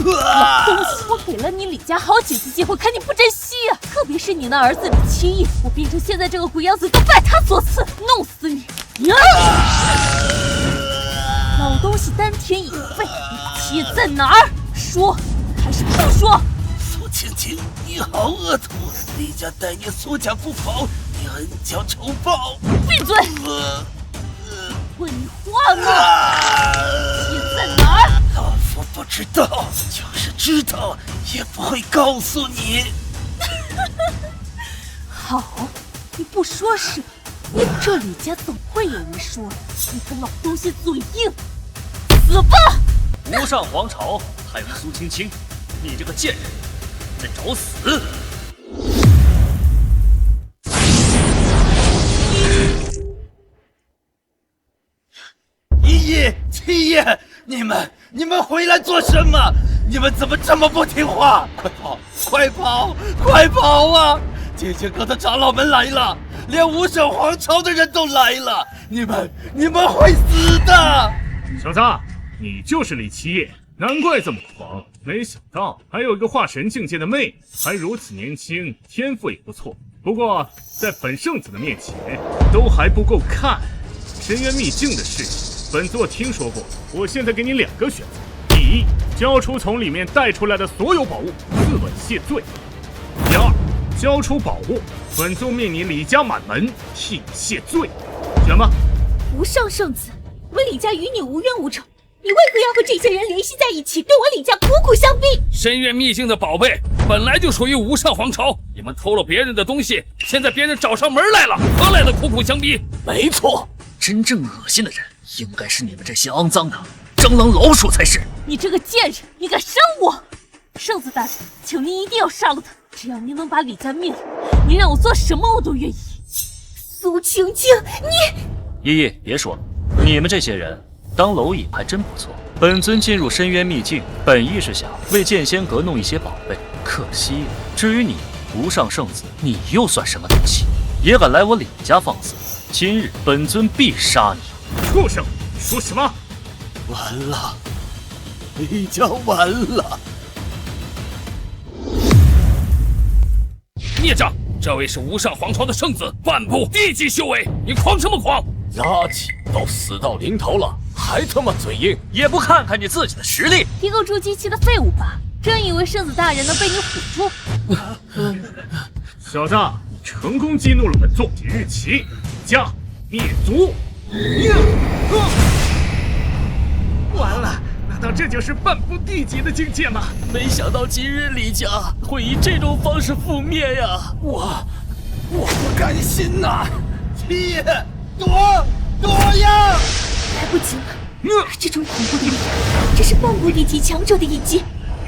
老东西，我给了你李家好几次机会，看你不珍惜呀！特别是你那儿子李七夜，我变成现在这个鬼样子都拜他所赐，弄死你！老东西丹田已废，李七夜在哪儿？说还是不说？苏青青，你好恶毒！李家待你苏家不薄，你恩将仇报！闭嘴！问你话呢？七夜在哪儿？老夫不知道，就是知道也不会告诉你。好，你不说是，这李家总会有人说的。你个老东西嘴硬，死吧！无上皇朝还有苏青青，你这个贱人，在找死！一夜、七夜，你们你们回来做什么？你们怎么这么不听话？快跑！快跑！快跑啊！剑仙阁的长老们来了，连无上皇朝的人都来了，你们会死的！小子，你就是李七夜，难怪这么狂。没想到还有一个化神境界的妹，还如此年轻，天赋也不错。不过在本圣子的面前，都还不够看。深渊秘境的事情，本座听说过。我现在给你2个选择：第一，交出从里面带出来的所有宝物，自刎谢罪；第二，交出宝物，本座灭你李家满门，替你谢罪。选吧。无上圣子，我李家与你无冤无仇，你为何要和这些人联系在一起，对我李家苦苦相逼？深渊秘境的宝贝本来就属于无上皇朝，你们偷了别人的东西，现在别人找上门来了，何来的苦苦相逼？没错，真正恶心的人应该是你们这些肮脏的蟑螂老鼠才是。你这个贱人，你敢伤我！圣子大人，请您一定要杀了他，只要您能把李家灭了，您让我做什么我都愿意。苏青青，你……依依，别说了，你们这些人当蝼蚁还真不错。本尊进入深渊秘境，本意是想为剑仙阁弄一些宝贝，可惜至于你无上圣子，你又算什么东西？也敢来我李家放肆！今日本尊必杀你！畜生，说什么？完了，李家完了！孽障，这位是无上皇朝的圣子，半步地级修为，你狂什么狂？垃圾，都死到临头了，还他妈嘴硬，也不看看你自己的实力！一个筑基期的废物吧，真以为圣子大人能被你唬住？小子，你成功激怒了本座，即日起李家灭族！完了，难道这就是半步地级的境界吗？没想到今日李家会以这种方式覆灭呀！我不甘心呐！七爷，躲呀！来不及了，这种恐怖的力量，这是半步地级强者的一击。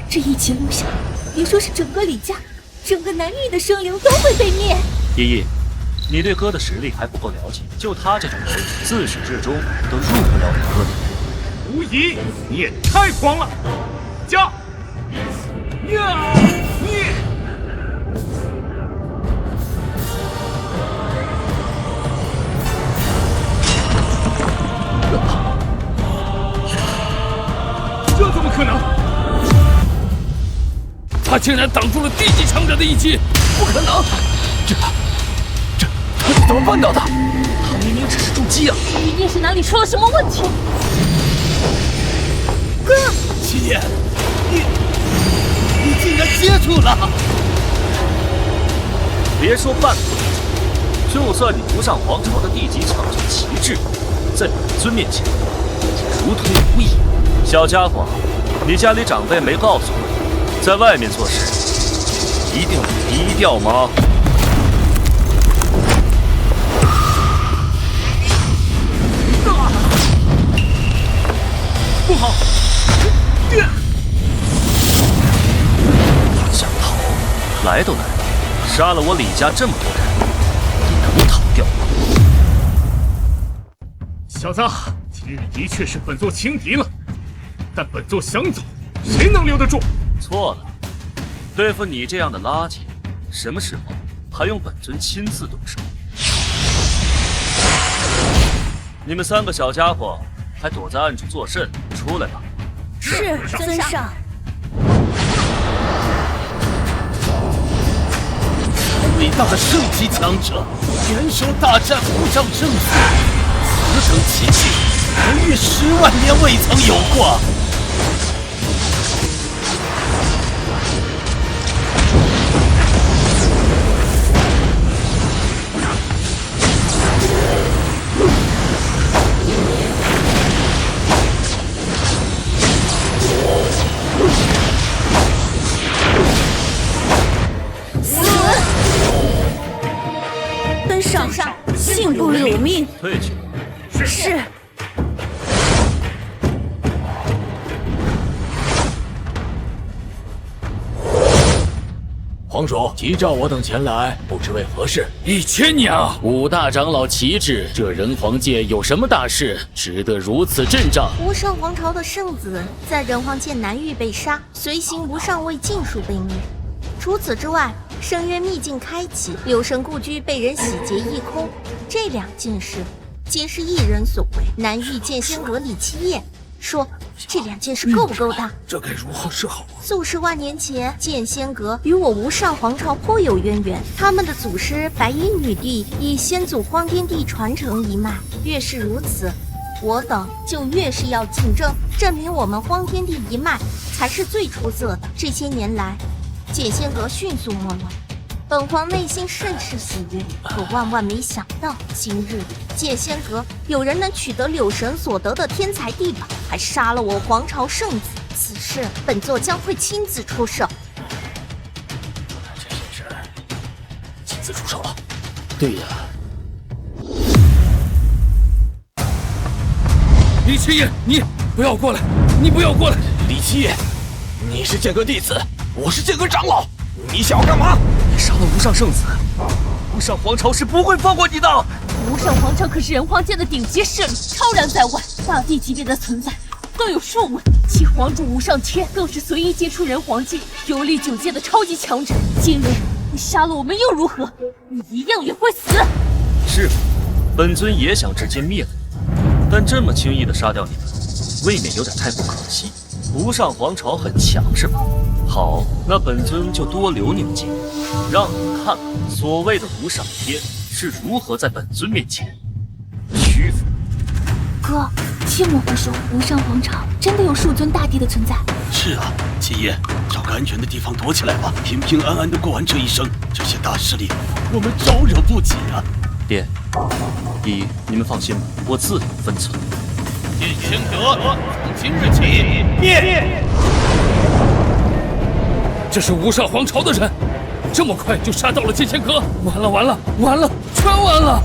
这一击落下，别说是整个李家，整个南域的生灵都会被灭。依依，你对哥的实力还不够了解，就他这种人，自始至终都入不了你哥的眼。无疑，你也太狂了！加！这怎么可能？他竟然挡住了地级强者的一击！不可能！这他是怎么办到的？他明明只是筑基啊！一定是哪里出了什么问题。哥，七爷，你竟然接住了！别说半步地级，就算你无上皇朝的地级强者旗帜，在本尊面前也如推无益。小家伙，你家里长辈没告诉你，在外面做事一定要低调吗？不好！想逃，来都来了，杀了我李家这么多人，你能逃掉吗？小子，今日的确是本座轻敌了，但本座想走，谁能留得住？错了，对付你这样的垃圾，什么时候还用本尊亲自动手？你们3个小家伙还躲在暗处作甚？出来吧！是尊上。伟大的圣级强者联手大战无上圣子，此等奇迹，南域10万年未曾有过。尊上，幸不辱命。退去。是。皇叔急召我等前来，不知为何事？1000年啊！五大长老旗帜，这人皇界有什么大事，值得如此阵仗？无上皇朝的圣子在人皇界南域被杀，随行无上位尽数被灭。除此之外，深渊秘境开启，柳神故居被人洗劫一空，这2件事皆是一人所为。南域剑仙阁李七夜说，这2件事够不够大？这该如何是好啊？数十万年前，剑仙阁与我无上皇朝颇有渊源，他们的祖师白衣女帝以先祖荒天帝传承一脉。越是如此，我等就越是要竞争，证明我们荒天帝一脉才是最出色的。这些年来，剑仙阁迅速没落，本皇内心甚是喜悦，可万万没想到，今日剑仙阁有人能取得柳神所得的天才地宝，还杀了我皇朝圣子。此事本座将会亲自出手。这件事亲自出手了？对呀。李七夜，你不要过来！你不要过来！李七夜，你是剑阁弟子，我是剑阁长老，你想要干嘛？你杀了无上圣子，无上皇朝是不会放过你的。无上皇朝可是人皇界的顶级势力，超然在外，大帝级别的存在都有数位，其皇主无上天更是随意接触人皇界，游历9界的超级强者。今日你杀了我们又如何？你一样也会死。是，本尊也想直接灭了你，但这么轻易的杀掉你们，未免有点太不可惜。无上皇朝很强是吧？好，那本尊就多留你们几个，让你们看看所谓的无上天是如何在本尊面前屈服。哥，切莫胡说，无上皇朝真的有数尊大帝的存在。是啊，七夜，找个安全的地方躲起来吧，平平安安的过完这一生。这些大势力，我们招惹不起啊！爹，一，你们放心吧，我自有分寸。剑仙阁从今日起灭！这是无上皇朝的人，这么快就杀到了剑仙阁，完了完了完了，全完了！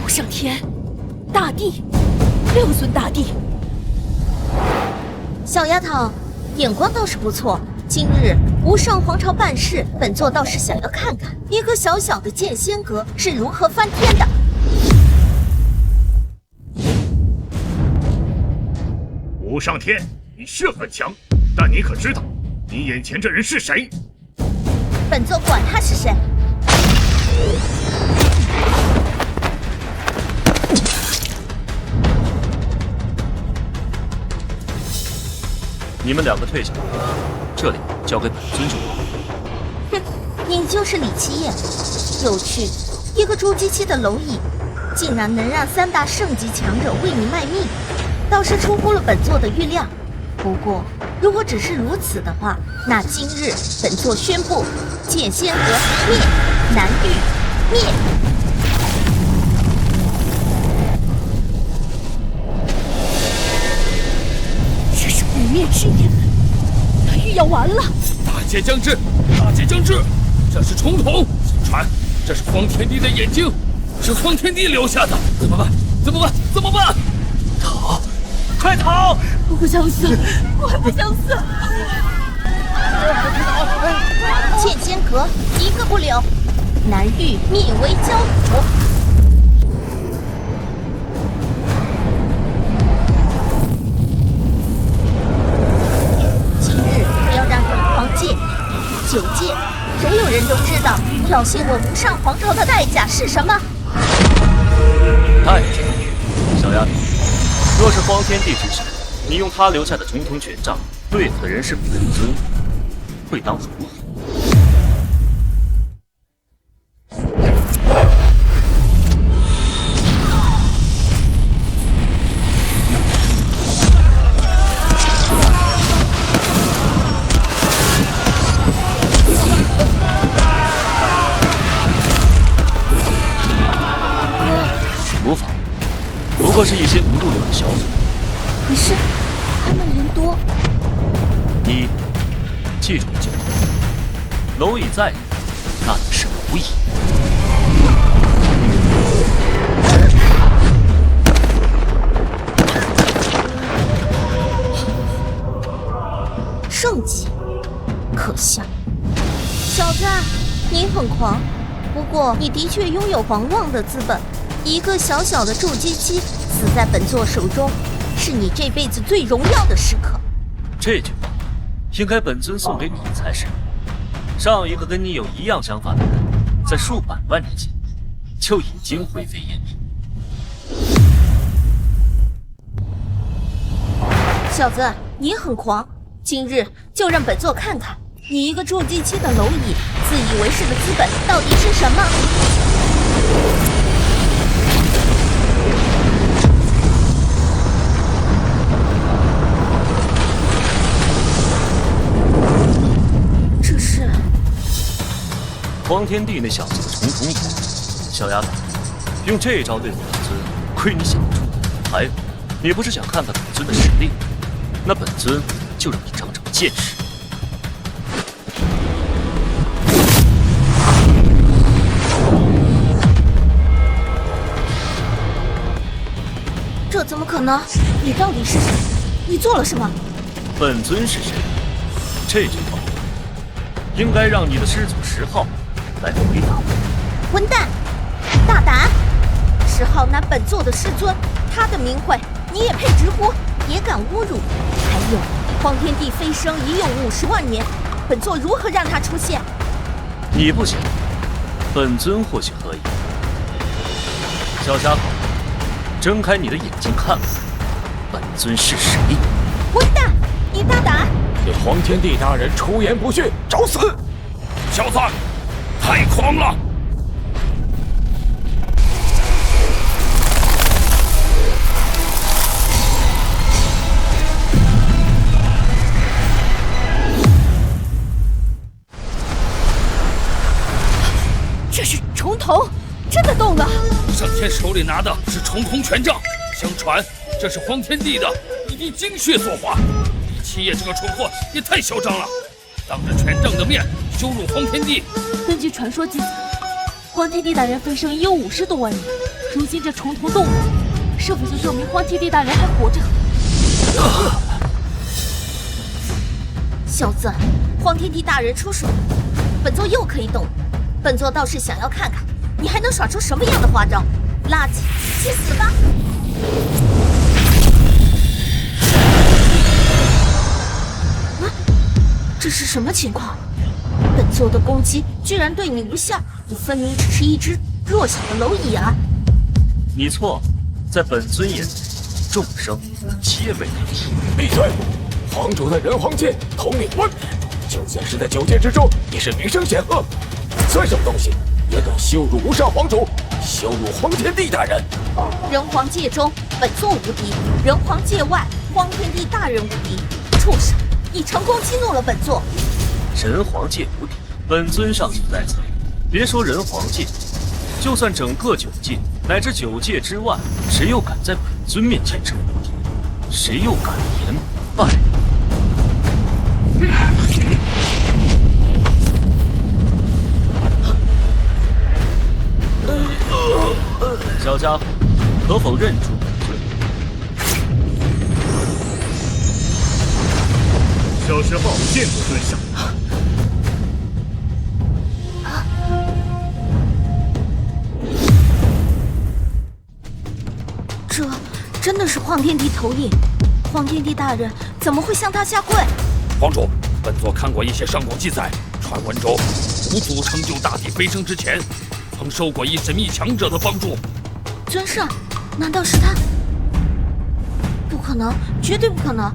无上天，大帝，6尊大帝。小丫头，眼光倒是不错。今日无上皇朝办事，本座倒是想要看看一个小小的剑仙阁是如何翻天的。无上天，你是很强，但你可知道你眼前这人是谁？本座管他是谁。你们2个退下，这里交给本尊就好。哼，你就是李七夜，有趣，一个朱漆漆的蝼蚁，竟然能让3大圣级强者为你卖命，倒是出乎了本座的预料。不过，如果只是如此的话，那今日本座宣布，剑仙阁灭，南域灭。这是不灭之眼，南域要完了！大劫将至，大劫将至！这是重瞳，传这是荒天帝的眼睛，是荒天帝留下的。怎么办？怎么办？怎么办？逃！快逃！我不想死，我还不想死！剑仙阁一个不留，南域灭为焦土。今日我要让人皇界、9界所有人都知道，挑衅我无上皇朝的代价是什么。代价？小丫头，若是荒天帝之神，你用他留下的重瞳权杖对付的人是本尊，会当如何？无妨，不过是一些无度流的小组。可是他们人多。一，记住一件事：蝼蚁在你，那乃是无益。圣级，可笑。小子，你很狂，不过你的确拥有狂妄的资本。一个小小的筑基期死在本座手中，是你这辈子最荣耀的时刻。这句话，应该本尊送给你才是。上一个跟你有一样想法的人，在数百万年前就已经灰飞烟灭。小子，你很狂，今日就让本座看看你一个筑基期的蝼蚁，自以为是的资本到底是什么。这是荒天地那小子的重瞳骨，小丫头，用这招对付本尊，亏你想得出。还有，你不是想看看本尊的实力？那本尊就让你长长见识。这怎么可能？你到底是谁？你做了什么？本尊是谁？这句话应该让你的师祖石昊来回答我。混蛋，大胆！10号乃本座的师尊，他的名讳你也配直呼，也敢侮辱？还有，荒天地飞升已有50万年，本座如何让他出现？你不行，本尊或许可以。小家伙，睁开你的眼睛看看，本尊是谁！混蛋，你大胆！对黄天帝大人出言不逊，找死！小子，太狂了！这是重瞳，真的动了！上天手里拿的是重瞳权杖，相传这是荒天帝的一滴精血所化。李七夜这个蠢货也太嚣张了，当着权杖的面羞辱荒天帝。根据传说记载，荒天帝大人飞升已有50多万年，如今这重瞳动了，是否就证明荒天帝大人还活着？小子，荒天帝大人出手，本座又可以动了。本座倒是想要看看，你还能耍出什么样的花招！垃圾，去死吧！啊，这是什么情况？本座的攻击居然对你无效，你分明只是一只弱小的蝼蚁啊！你错，在本尊眼里，众生皆为蝼蚁。闭嘴！皇主的人皇界统领万年，就算是在9界之中，也是名声显赫。算什么东西，也敢羞辱无上皇主，羞辱荒天帝大人！人皇界中，本座无敌；人皇界外，荒天帝大人无敌。畜生，你成功激怒了本座。人皇界无敌，本尊尚且在此。别说人皇界，就算整个9界乃至9界之外，谁又敢在本尊面前称无敌？谁又敢言败？小家伙，可否认出本尊？小时候见过尊上。这真的是荒天帝投影？荒天帝大人怎么会向他下跪？皇主，本座看过一些上古记载，传闻中五祖成就大地飞升之前，曾受过一神秘强者的帮助。尊上，难道是他？不可能，绝对不可能！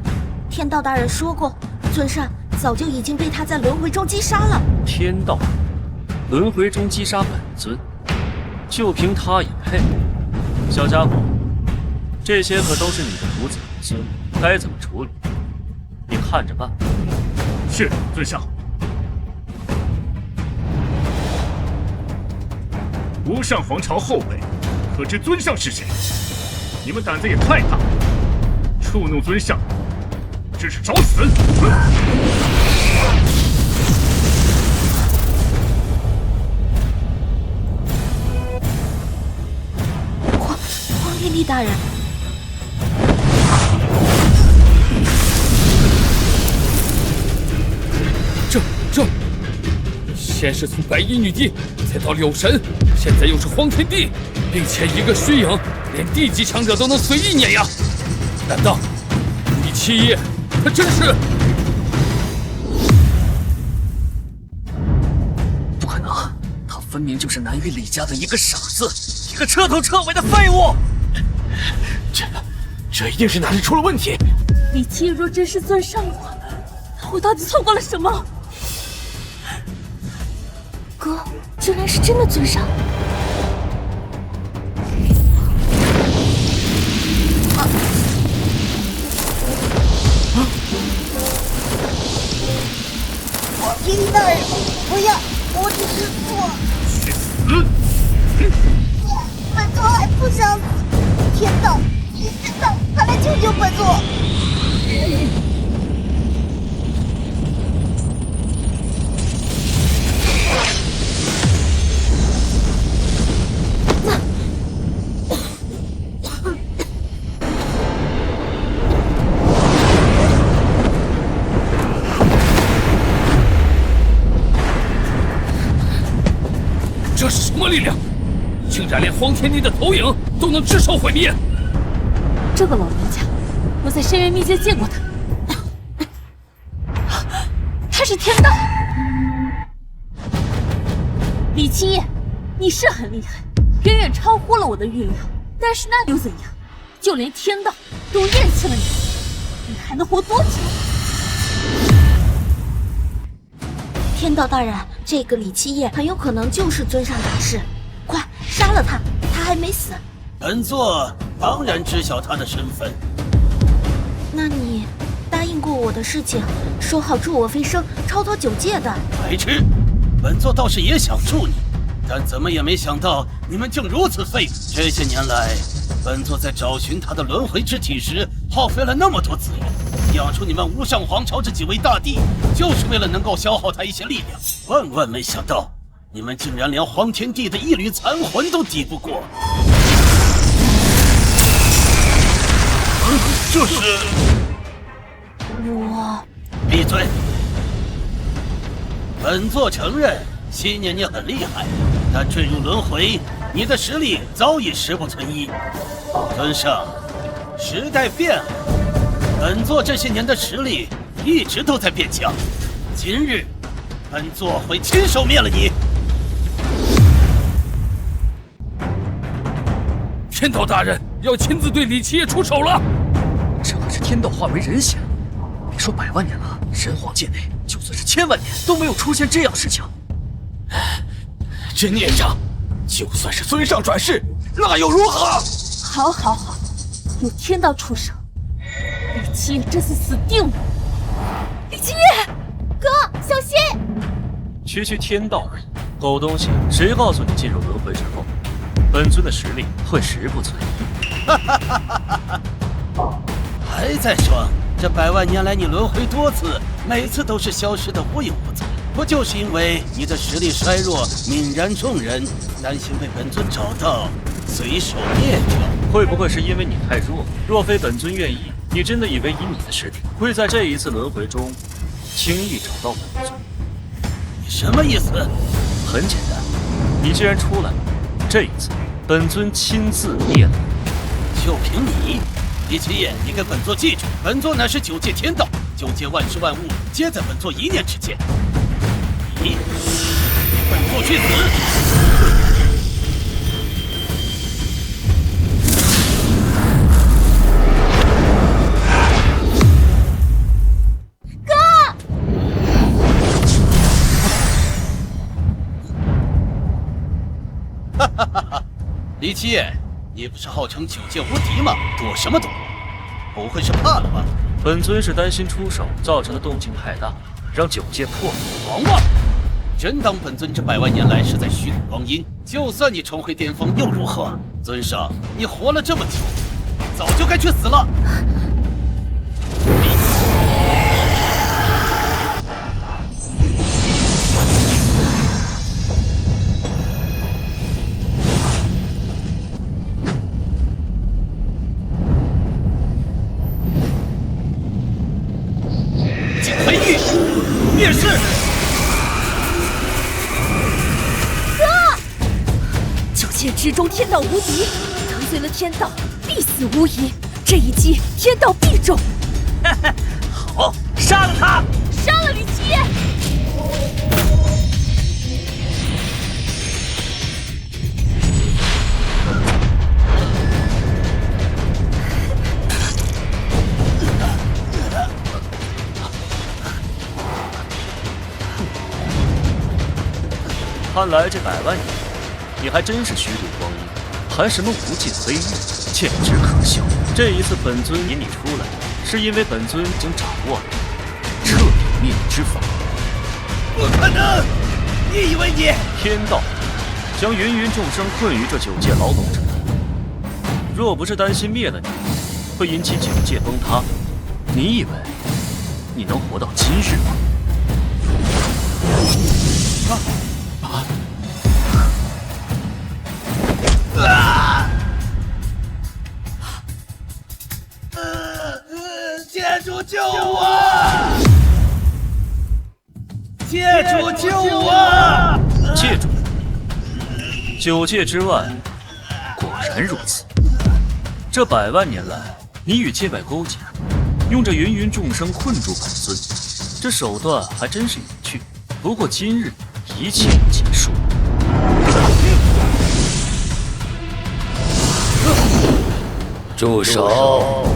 天道大人说过，尊上早就已经被他在轮回中击杀了。天道，轮回中击杀本尊，就凭他也配？小家伙，这些可都是你的徒子徒孙，该怎么处理，你看着办。是，尊上。无上皇朝后辈，可知尊上是谁？你们胆子也太大了！触怒尊上，这是找死！意，大人。这，先是从白衣女帝，再到六神，现在又是黄天帝，并且一个虚影，连地级强者都能随意碾压。难道李七爷他真是？不可能，他分明就是南域李家的一个傻子，一个彻头彻尾的废物。这一定是哪里出了问题。李七爷若真是尊上我，我到底错过了什么？哥，居然是真的尊上！黄天帝大人，不要，我只是错。去死！本座还不想死，天道，快来救救本座！这是什么力量？竟然连黄天帝的投影都能炙烧毁灭！这个老人家，我在深渊密界见过他，他是天道。李七夜，你是很厉害，远远超乎了我的预料。但是那又怎样？就连天道都厌弃了你，你还能活多久？天道大人，这个李七夜很有可能就是尊上大师，快杀了他，他还没死。本座当然知晓他的身份。那你答应过我的事情，说好助我飞升，超脱九界的。白痴！本座倒是也想助你，但怎么也没想到你们竟如此废物。这些年来，本座在找寻他的轮回之体时，耗费了那么多资源，养出你们无上皇朝这几位大帝，就是为了能够消耗他一些力量。万万没想到，你们竟然连黄天帝的一缕残魂都抵不过。这是我闭嘴！本座承认昔年你很厉害，但坠入轮回，你的实力早已十不存一。尊上，时代变了，本座这些年的实力一直都在变强。今日，本座会亲手灭了你。天道大人要亲自对李七夜出手了。这可是天道化为人形，别说100万年了，神皇界内就算是1000万年都没有出现这样事情。真孽障，就算是尊上转世，那又如何？好，有天道出手，李七夜这次死定了。李七夜，哥，小心！区天道，狗东西，谁告诉你进入轮回之后，本尊的实力会十不存一？还在说这100万年来你轮回多次，每次都是消失的无影无踪，不就是因为你的实力衰弱，泯然众人，担心被本尊找到，随手灭掉？会不会是因为你太弱？若非本尊愿意，你真的以为以你的实力，会在这一次轮回中轻易找到本尊？你什么意思？很简单，你既然出来了，这一次本尊亲自灭了你。就凭你？李七夜，你给本座记住，本座乃是9界天道，9界万事万物皆在本座一念之间。你给本座去死！哈哈哈哈！李七夜，你不是号称9界无敌吗？躲什么躲？不会是怕了吧？本尊是担心出手造成的动静太大，让9界破灭。王八！真当本尊这100万年来是在虚度光阴？就算你重回巅峰又如何？尊上，你活了这么久，早就该去死了。灭世。哥，九界之中天道无敌，得罪了天道必死无疑。这一击天道必中。好，杀了他！杀了李七夜！看来这100万年，你还真是虚度光阴，谈什么无尽飞跃，简直可笑。这一次本尊引你出来，是因为本尊已经掌握了彻底灭你之法。不可能！你以为你天道将芸芸众生困于这9界牢笼之中，若不是担心灭了你会引起9界崩塌，你以为你能活到今日吗？界主救我！界主救我！界主，9界之外，果然如此。这100万年来，你与界外勾结，用着芸芸众生困住本尊，这手段还真是有趣。不过今日一切结束。住手！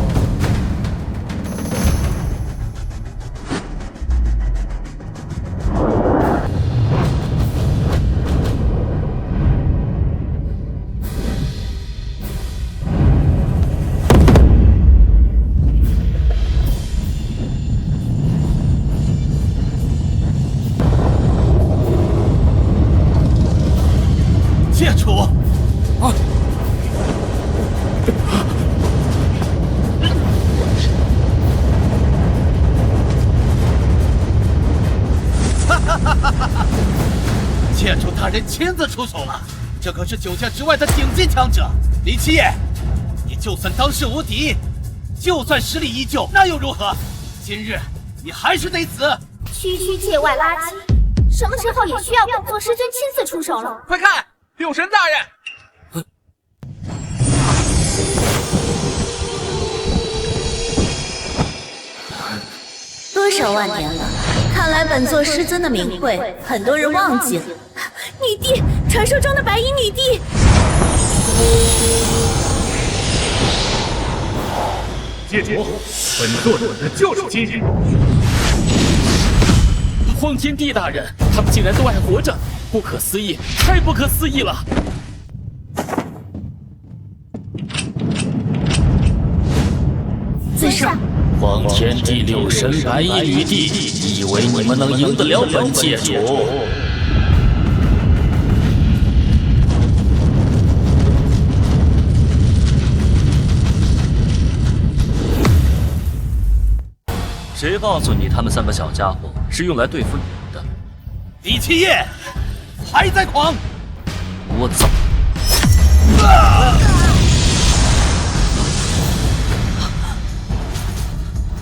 界主，啊！界主大人亲自出手了，这可是9界之外的顶级强者。李七夜，你就算当世无敌，就算实力依旧，那又如何？今日你还是得死。区区界外垃圾，什么时候也需要本座师尊亲自出手了？快看，六神大人！多少万年了，看来本座师尊的名讳，很多人忘记了。女帝，传说中的白衣女帝。界主，本座等的就是今日。荒天帝大人，他们竟然都还活着，不可思议，太不可思议了！自上。荒天地六神白衣女帝，以为你们能赢得了本界主？谁告诉你他们3个小家伙是用来对付你的？李七夜还在狂！我走！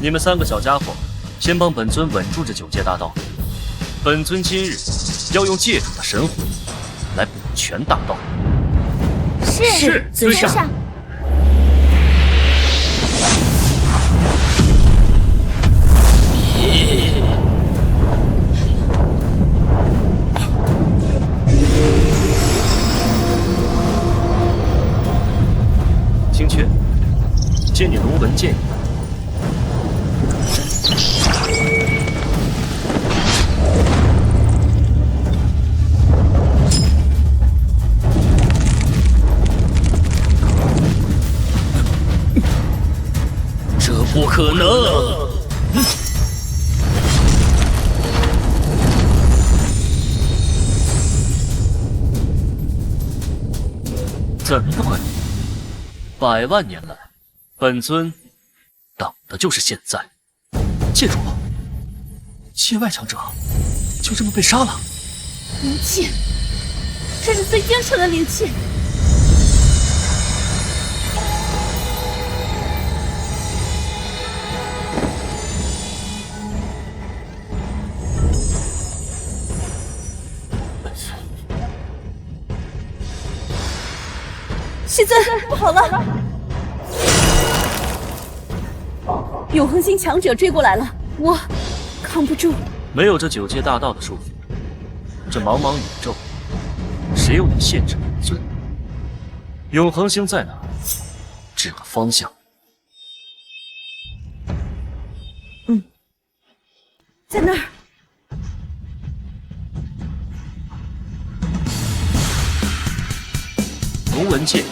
你们3个小家伙，先帮本尊稳住这9界大道。本尊今日要用界主的神魂来补全大道。是，尊上。青雀，借你龙纹剑一把。这不可能！怎么会？100万年来，本尊等的就是现在。界主，界外强者就这么被杀了？灵气，这是最精纯的灵气。师尊，不好了！永恒星强者追过来了，我扛不住。没有这9阶大道的束缚，这茫茫宇宙，谁又能限制本尊？永恒星在哪儿？指个方向。在那儿。龙纹剑，